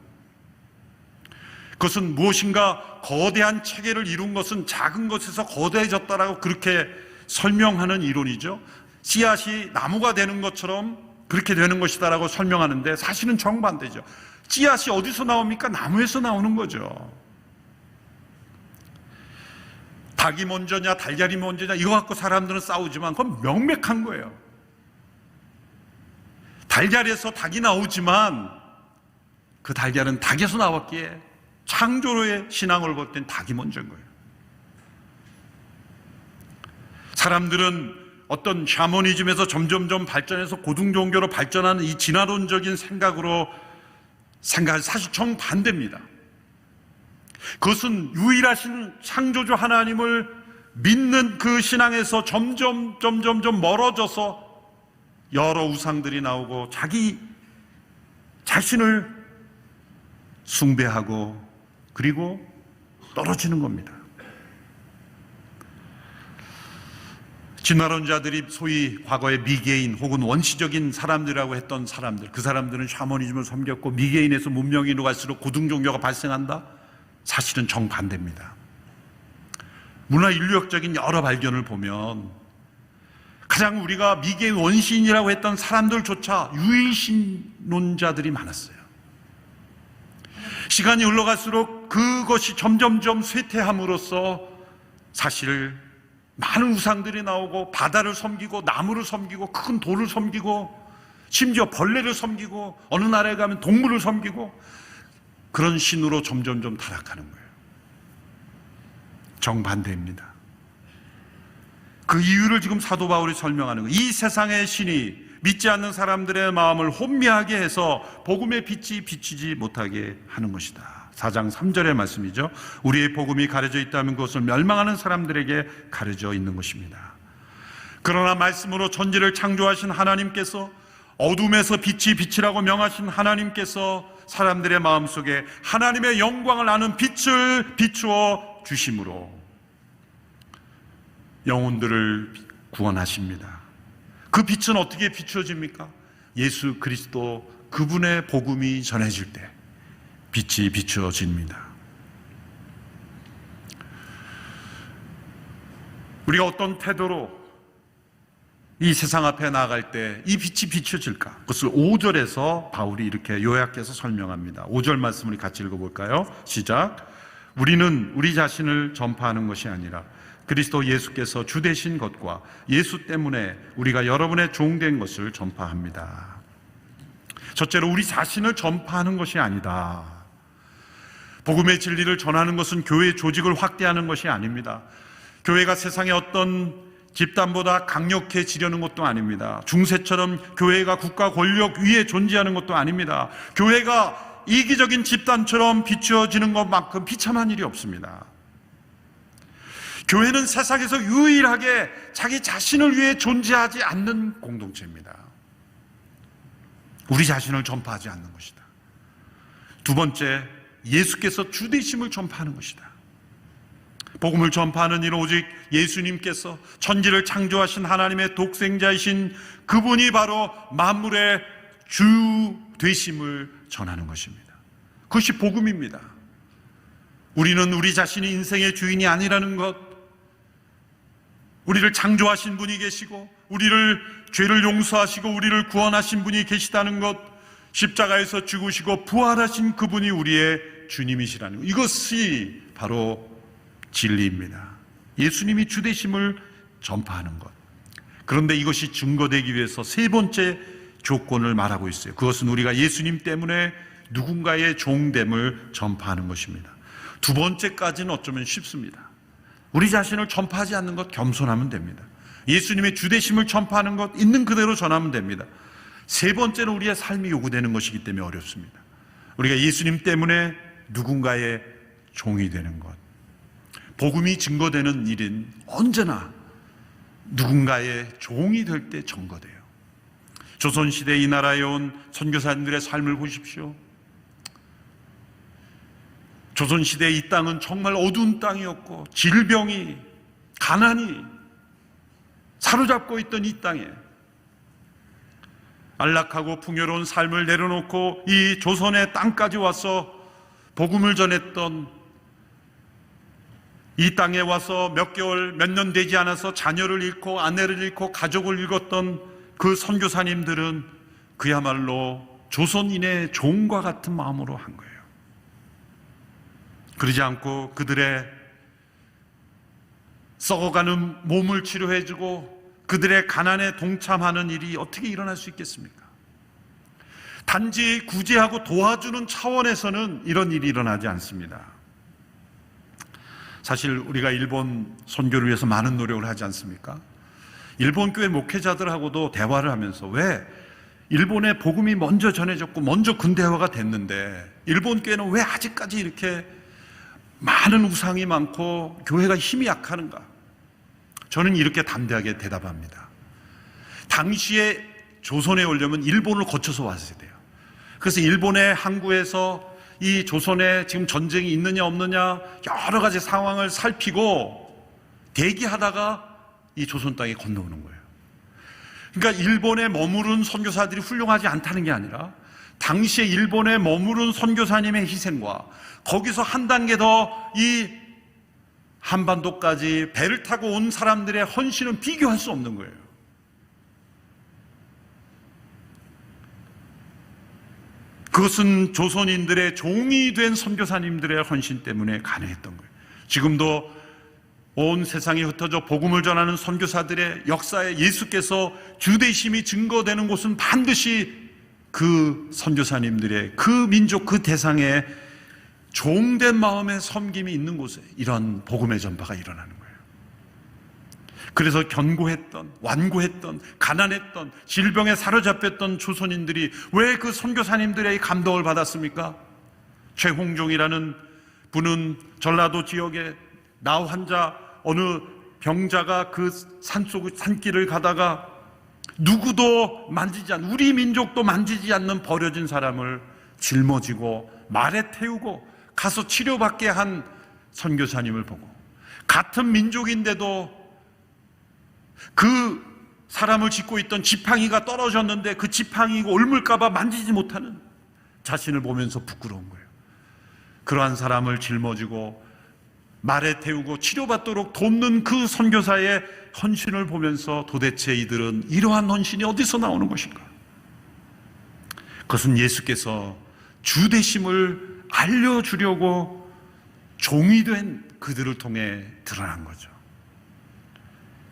그것은 무엇인가 거대한 체계를 이룬 것은 작은 것에서 거대해졌다라고 그렇게 설명하는 이론이죠. 씨앗이 나무가 되는 것처럼 그렇게 되는 것이다라고 설명하는데 사실은 정반대죠. 씨앗이 어디서 나옵니까? 나무에서 나오는 거죠. 닭이 먼저냐 달걀이 먼저냐 이거 갖고 사람들은 싸우지만 그건 명백한 거예요. 달걀에서 닭이 나오지만 그 달걀은 닭에서 나왔기에 창조로의 신앙을 볼 땐 닭이 먼저인 거예요. 사람들은 어떤 샤머니즘에서 점점점 발전해서 고등종교로 발전하는 이 진화론적인 생각으로 사실 정반대입니다. 그것은 유일하신 창조주 하나님을 믿는 그 신앙에서 점점 멀어져서 여러 우상들이 나오고 자기 자신을 숭배하고 그리고 떨어지는 겁니다. 진화론자들이 소위 과거의 미개인 혹은 원시적인 사람들이라고 했던 사람들, 그 사람들은 샤머니즘을 섬겼고 미개인에서 문명이 녹아갈수록 고등종교가 발생한다? 사실은 정반대입니다. 문화인류학적인 여러 발견을 보면 가장 우리가 미개인 원시인이라고 했던 사람들조차 유일신론자들이 많았어요. 시간이 흘러갈수록 그것이 점점점 쇠퇴함으로써 사실 많은 우상들이 나오고 바다를 섬기고 나무를 섬기고 큰 돌을 섬기고 심지어 벌레를 섬기고 어느 나라에 가면 동물을 섬기고 그런 신으로 점점점 타락하는 거예요. 정반대입니다. 그 이유를 지금 사도 바울이 설명하는 거예요. 이 세상의 신이 믿지 않는 사람들의 마음을 혼미하게 해서 복음의 빛이 비치지 못하게 하는 것이다. 4장 3절의 말씀이죠. 우리의 복음이 가려져 있다면 그것을 멸망하는 사람들에게 가려져 있는 것입니다. 그러나 말씀으로 천지를 창조하신 하나님께서, 어둠에서 빛이 빛이라고 명하신 하나님께서 사람들의 마음속에 하나님의 영광을 아는 빛을 비추어 주심으로 영혼들을 구원하십니다. 그 빛은 어떻게 비추어집니까? 예수 그리스도 그분의 복음이 전해질 때 빛이 비추어집니다. 우리가 어떤 태도로 이 세상 앞에 나아갈 때 이 빛이 비춰질까? 그것을 5절에서 바울이 이렇게 요약해서 설명합니다. 5절 말씀을 같이 읽어볼까요? 시작. 우리는 우리 자신을 전파하는 것이 아니라 그리스도 예수께서 주 되신 것과 예수 때문에 우리가 여러분의 종된 것을 전파합니다. 첫째로 우리 자신을 전파하는 것이 아니다. 복음의 진리를 전하는 것은 교회 조직을 확대하는 것이 아닙니다. 교회가 세상의 어떤 집단보다 강력해지려는 것도 아닙니다. 중세처럼 교회가 국가 권력 위에 존재하는 것도 아닙니다. 교회가 이기적인 집단처럼 비추어지는 것만큼 비참한 일이 없습니다. 교회는 세상에서 유일하게 자기 자신을 위해 존재하지 않는 공동체입니다. 우리 자신을 전파하지 않는 것이다. 두 번째, 예수께서 주 되심을 전파하는 것이다. 복음을 전파하는 일은 오직 예수님께서 천지를 창조하신 하나님의 독생자이신 그분이 바로 만물의 주 되심을 전하는 것입니다. 그것이 복음입니다. 우리는 우리 자신이 인생의 주인이 아니라는 것, 우리를 창조하신 분이 계시고 우리를 죄를 용서하시고 우리를 구원하신 분이 계시다는 것, 십자가에서 죽으시고 부활하신 그분이 우리의 주님이시라는 것, 이것이 바로 진리입니다. 예수님이 주 되심을 전파하는 것. 그런데 이것이 증거되기 위해서 세 번째 조건을 말하고 있어요. 그것은 우리가 예수님 때문에 누군가의 종됨을 전파하는 것입니다. 두 번째까지는 어쩌면 쉽습니다. 우리 자신을 전파하지 않는 것, 겸손하면 됩니다. 예수님의 주 되심을 전파하는 것, 있는 그대로 전하면 됩니다. 세 번째는 우리의 삶이 요구되는 것이기 때문에 어렵습니다. 우리가 예수님 때문에 누군가의 종이 되는 것. 복음이 증거되는 일은 언제나 누군가의 종이 될 때 증거돼요. 조선시대 이 나라에 온 선교사님들의 삶을 보십시오. 조선시대 이 땅은 정말 어두운 땅이었고 질병이, 가난이 사로잡고 있던 이 땅에 안락하고 풍요로운 삶을 내려놓고 이 조선의 땅까지 와서 복음을 전했던, 이 땅에 와서 몇 개월, 몇 년 되지 않아서 자녀를 잃고 아내를 잃고 가족을 잃었던 그 선교사님들은 그야말로 조선인의 종과 같은 마음으로 한 거예요. 그러지 않고 그들의 썩어가는 몸을 치료해주고 그들의 가난에 동참하는 일이 어떻게 일어날 수 있겠습니까? 단지 구제하고 도와주는 차원에서는 이런 일이 일어나지 않습니다. 사실 우리가 일본 선교를 위해서 많은 노력을 하지 않습니까? 일본 교회 목회자들하고도 대화를 하면서 왜 일본의 복음이 먼저 전해졌고 먼저 근대화가 됐는데 일본 교회는 왜 아직까지 이렇게 많은 우상이 많고 교회가 힘이 약하는가? 저는 이렇게 담대하게 대답합니다. 당시에 조선에 오려면 일본을 거쳐서 왔어야 돼요. 그래서 일본의 항구에서 이 조선에 지금 전쟁이 있느냐 없느냐 여러 가지 상황을 살피고 대기하다가 이 조선 땅에 건너오는 거예요. 그러니까 일본에 머무른 선교사들이 훌륭하지 않다는 게 아니라 당시에 일본에 머무른 선교사님의 희생과 거기서 한 단계 더 이 한반도까지 배를 타고 온 사람들의 헌신은 비교할 수 없는 거예요. 그것은 조선인들의 종이 된 선교사님들의 헌신 때문에 가능했던 거예요. 지금도 온 세상에 흩어져 복음을 전하는 선교사들의 역사에 예수께서 주되심이 증거되는 곳은 반드시 그 선교사님들의, 그 민족, 그 대상의 종된 마음의 섬김이 있는 곳에 이런 복음의 전파가 일어나는 거예요. 그래서 견고했던, 완고했던, 가난했던, 질병에 사로잡혔던 조선인들이 왜 그 선교사님들의 감동을 받았습니까? 최홍종이라는 분은 전라도 지역에 나 환자, 어느 병자가 그 산길을 가다가 누구도 만지지 않는, 우리 민족도 만지지 않는 버려진 사람을 짊어지고 말에 태우고 가서 치료받게 한 선교사님을 보고, 같은 민족인데도 그 사람을 짓고 있던 지팡이가 떨어졌는데 그 지팡이고 옮을까봐 만지지 못하는 자신을 보면서 부끄러운 거예요. 그러한 사람을 짊어지고 말에 태우고 치료받도록 돕는 그 선교사의 헌신을 보면서 도대체 이들은 이러한 헌신이 어디서 나오는 것인가? 그것은 예수께서 주 되심을 알려주려고 종이 된 그들을 통해 드러난 거죠.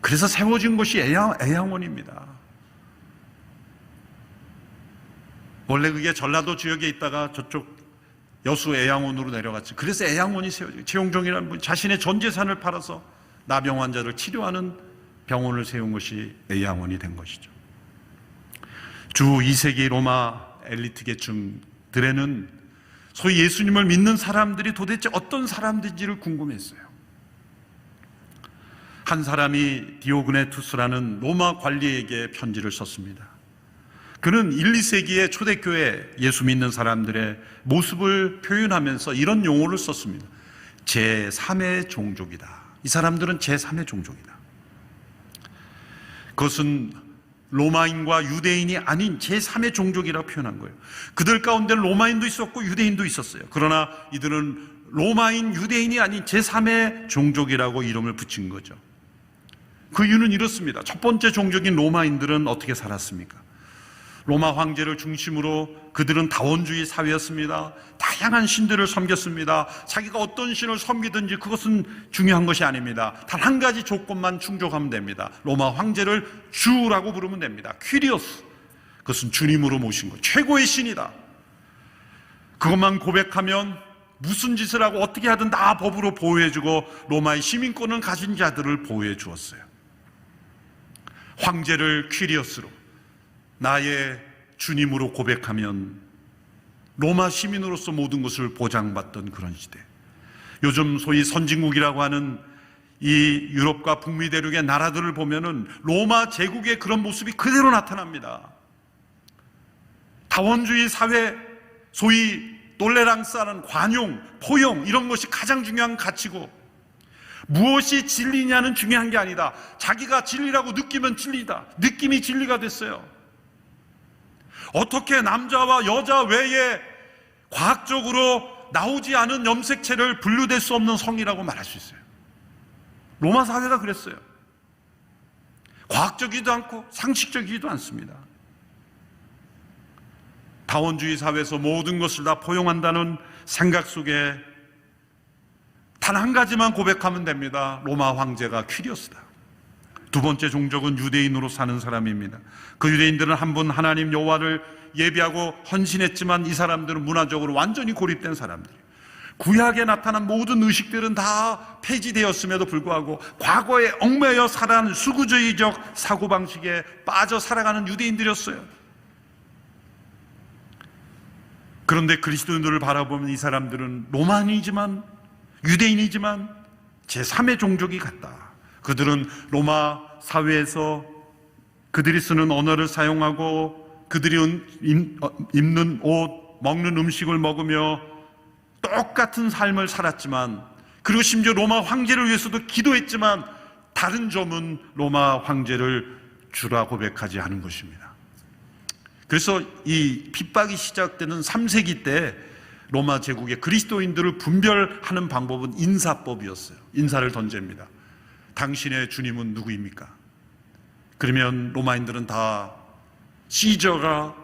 그래서 세워진 것이 애양원입니다. 원래 그게 전라도 지역에 있다가 저쪽 여수 애양원으로 내려갔지. 그래서 애양원이 세워지고, 최용종이라는 분이 자신의 전 재산을 팔아서 나병 환자를 치료하는 병원을 세운 것이 애양원이 된 것이죠. 주 2세기 로마 엘리트 계층들에는 소위 예수님을 믿는 사람들이 도대체 어떤 사람들인지를 궁금했어요. 한 사람이 디오그네투스라는 로마 관리에게 편지를 썼습니다. 그는 1, 2세기의 초대교회 예수 믿는 사람들의 모습을 표현하면서 이런 용어를 썼습니다. 제3의 종족이다. 이 사람들은 제3의 종족이다. 그것은 로마인과 유대인이 아닌 제3의 종족이라고 표현한 거예요. 그들 가운데는 로마인도 있었고 유대인도 있었어요. 그러나 이들은 로마인, 유대인이 아닌 제3의 종족이라고 이름을 붙인 거죠. 그 이유는 이렇습니다. 첫 번째 종족인 로마인들은 어떻게 살았습니까? 로마 황제를 중심으로 그들은 다원주의 사회였습니다. 다양한 신들을 섬겼습니다. 자기가 어떤 신을 섬기든지 그것은 중요한 것이 아닙니다. 단 한 가지 조건만 충족하면 됩니다. 로마 황제를 주라고 부르면 됩니다. 퀴리오스, 그것은 주님으로 모신 것, 최고의 신이다. 그것만 고백하면 무슨 짓을 하고 어떻게 하든 다 법으로 보호해주고 로마의 시민권을 가진 자들을 보호해 주었어요. 황제를 퀴리오스로, 나의 주님으로 고백하면 로마 시민으로서 모든 것을 보장받던 그런 시대. 요즘 소위 선진국이라고 하는 이 유럽과 북미 대륙의 나라들을 보면은 로마 제국의 그런 모습이 그대로 나타납니다. 다원주의 사회, 소위 톨레랑스하는 관용, 포용, 이런 것이 가장 중요한 가치고, 무엇이 진리냐는 중요한 게 아니다. 자기가 진리라고 느끼면 진리다. 느낌이 진리가 됐어요. 어떻게 남자와 여자 외에 과학적으로 나오지 않은 염색체를 분류될 수 없는 성이라고 말할 수 있어요. 로마 사회가 그랬어요. 과학적이지도 않고 상식적이지도 않습니다. 다원주의 사회에서 모든 것을 다 포용한다는 생각 속에 단 한 가지만 고백하면 됩니다. 로마 황제가 퀴리오스다. 두 번째 종족은 유대인으로 사는 사람입니다. 그 유대인들은 한 분 하나님 여호와를 예비하고 헌신했지만 이 사람들은 문화적으로 완전히 고립된 사람들이에요. 구약에 나타난 모든 의식들은 다 폐지되었음에도 불구하고 과거에 얽매여 살아가는 수구주의적 사고방식에 빠져 살아가는 유대인들이었어요. 그런데 그리스도인들을 바라보면 이 사람들은 로마인이지만, 유대인이지만 제3의 종족이 같다. 그들은 로마 사회에서 그들이 쓰는 언어를 사용하고 그들이 입는 옷, 먹는 음식을 먹으며 똑같은 삶을 살았지만, 그리고 심지어 로마 황제를 위해서도 기도했지만 다른 점은 로마 황제를 주라 고백하지 않은 것입니다. 그래서 이 핍박이 시작되는 3세기 때 로마 제국의 그리스도인들을 분별하는 방법은 인사법이었어요. 인사를 던집니다. 당신의 주님은 누구입니까? 그러면 로마인들은 다 시저가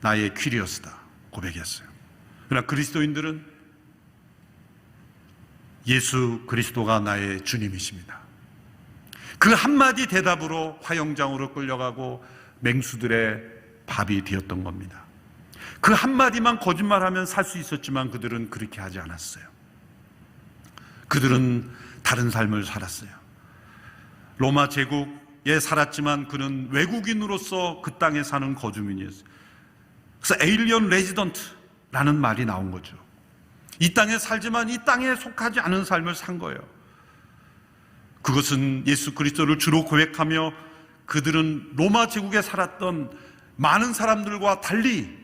나의 퀴리오스다 고백했어요. 그러나 그리스도인들은 예수 그리스도가 나의 주님이십니다. 그 한마디 대답으로 화영장으로 끌려가고 맹수들의 밥이 되었던 겁니다. 그 한마디만 거짓말하면 살 수 있었지만 그들은 그렇게 하지 않았어요. 그들은 다른 삶을 살았어요. 로마 제국에 살았지만 그는 외국인으로서 그 땅에 사는 거주민이었어요. 그래서 에일리언 레지던트라는 말이 나온 거죠. 이 땅에 살지만 이 땅에 속하지 않은 삶을 산 거예요. 그것은 예수 그리스도를 주로 고백하며 그들은 로마 제국에 살았던 많은 사람들과 달리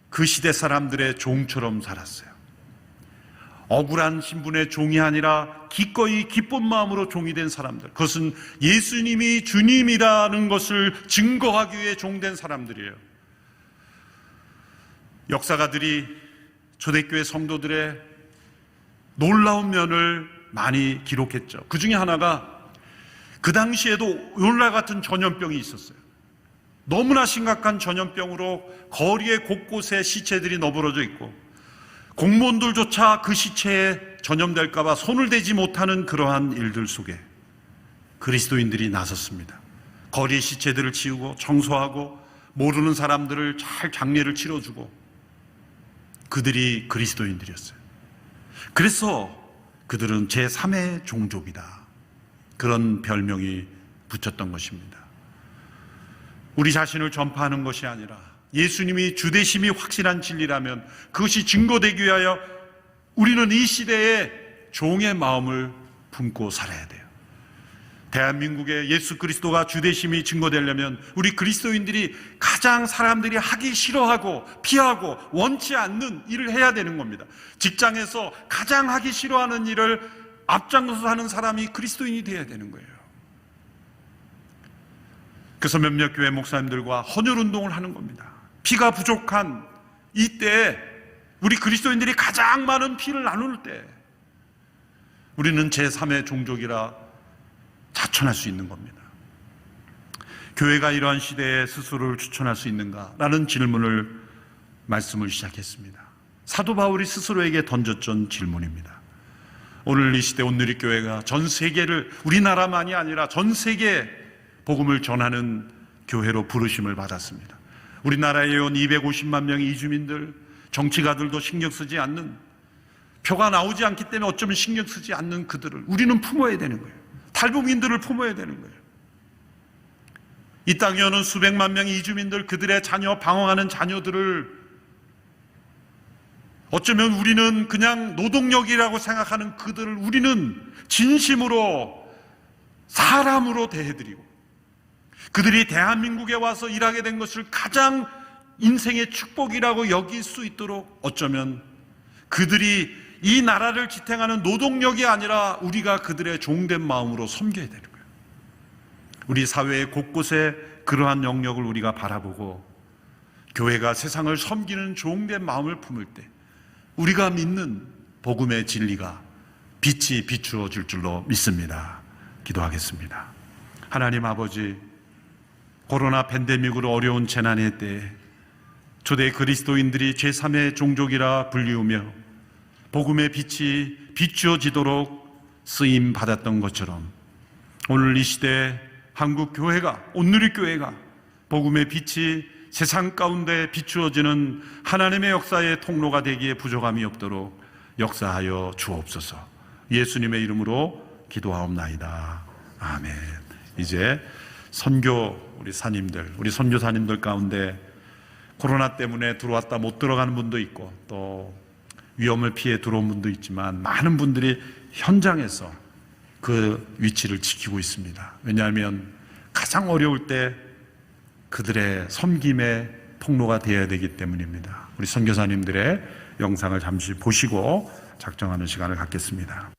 그 시대 사람들의 종처럼 살았어요. 억울한 신분의 종이 아니라 기꺼이 기쁜 마음으로 종이 된 사람들, 그것은 예수님이 주님이라는 것을 증거하기 위해 종된 사람들이에요. 역사가들이 초대교회 성도들의 놀라운 면을 많이 기록했죠. 그 중에 하나가 그 당시에도 오늘날 같은 전염병이 있었어요. 너무나 심각한 전염병으로 거리의 곳곳에 시체들이 너부러져 있고 공무원들조차 그 시체에 전염될까 봐 손을 대지 못하는 그러한 일들 속에 그리스도인들이 나섰습니다. 거리의 시체들을 치우고 청소하고 모르는 사람들을 잘 장례를 치러주고 그들이 그리스도인들이었어요. 그래서 그들은 제3의 종족이다, 그런 별명이 붙였던 것입니다. 우리 자신을 전파하는 것이 아니라 예수님이 주되심이 확실한 진리라면 그것이 증거되기 위하여 우리는 이 시대에 종의 마음을 품고 살아야 돼요. 대한민국에 예수 그리스도가 주되심이 증거되려면 우리 그리스도인들이 가장 사람들이 하기 싫어하고 피하고 원치 않는 일을 해야 되는 겁니다. 직장에서 가장 하기 싫어하는 일을 앞장서서 하는 사람이 그리스도인이 되어야 되는 거예요. 그래서 몇몇 교회 목사님들과 헌혈운동을 하는 겁니다. 피가 부족한 이때에 우리 그리스도인들이 가장 많은 피를 나눌 때 우리는 제3의 종족이라 자천할 수 있는 겁니다. 교회가 이러한 시대에 스스로를 추천할 수 있는가라는 질문을 말씀을 시작했습니다. 사도 바울이 스스로에게 던졌던 질문입니다. 오늘 이 시대 온누리교회가 전 세계를, 우리나라만이 아니라 전 세계에 복음을 전하는 교회로 부르심을 받았습니다. 우리나라에 온 250만 명의 이주민들, 정치가들도 신경 쓰지 않는, 표가 나오지 않기 때문에 어쩌면 신경 쓰지 않는 그들을 우리는 품어야 되는 거예요. 탈북민들을 품어야 되는 거예요. 이 땅에 오는 수백만 명의 이주민들, 그들의 자녀, 방황하는 자녀들을 어쩌면 우리는 그냥 노동력이라고 생각하는 그들을 우리는 진심으로 사람으로 대해드리고 그들이 대한민국에 와서 일하게 된 것을 가장 인생의 축복이라고 여길 수 있도록 어쩌면 그들이 이 나라를 지탱하는 노동력이 아니라 우리가 그들의 종된 마음으로 섬겨야 되는 거예요. 우리 사회의 곳곳에 그러한 영역을 우리가 바라보고 교회가 세상을 섬기는 종된 마음을 품을 때 우리가 믿는 복음의 진리가 빛이 비추어 줄 줄로 믿습니다. 기도하겠습니다. 하나님 아버지, 코로나 팬데믹으로 어려운 재난의 때에 초대 그리스도인들이 제3의 종족이라 불리우며 복음의 빛이 비추어지도록 쓰임 받았던 것처럼 오늘 이 시대에 한국 교회가, 온누리교회가 복음의 빛이 세상 가운데 비추어지는 하나님의 역사의 통로가 되기에 부족함이 없도록 역사하여 주옵소서. 예수님의 이름으로 기도하옵나이다. 아멘. 이제 선교 우리 사님들, 우리 선교사님들 가운데 코로나 때문에 들어왔다 못 들어가는 분도 있고 또 위험을 피해 들어온 분도 있지만 많은 분들이 현장에서 그 위치를 지키고 있습니다. 왜냐하면 가장 어려울 때 그들의 섬김의 통로가 되어야 되기 때문입니다. 우리 선교사님들의 영상을 잠시 보시고 작정하는 시간을 갖겠습니다.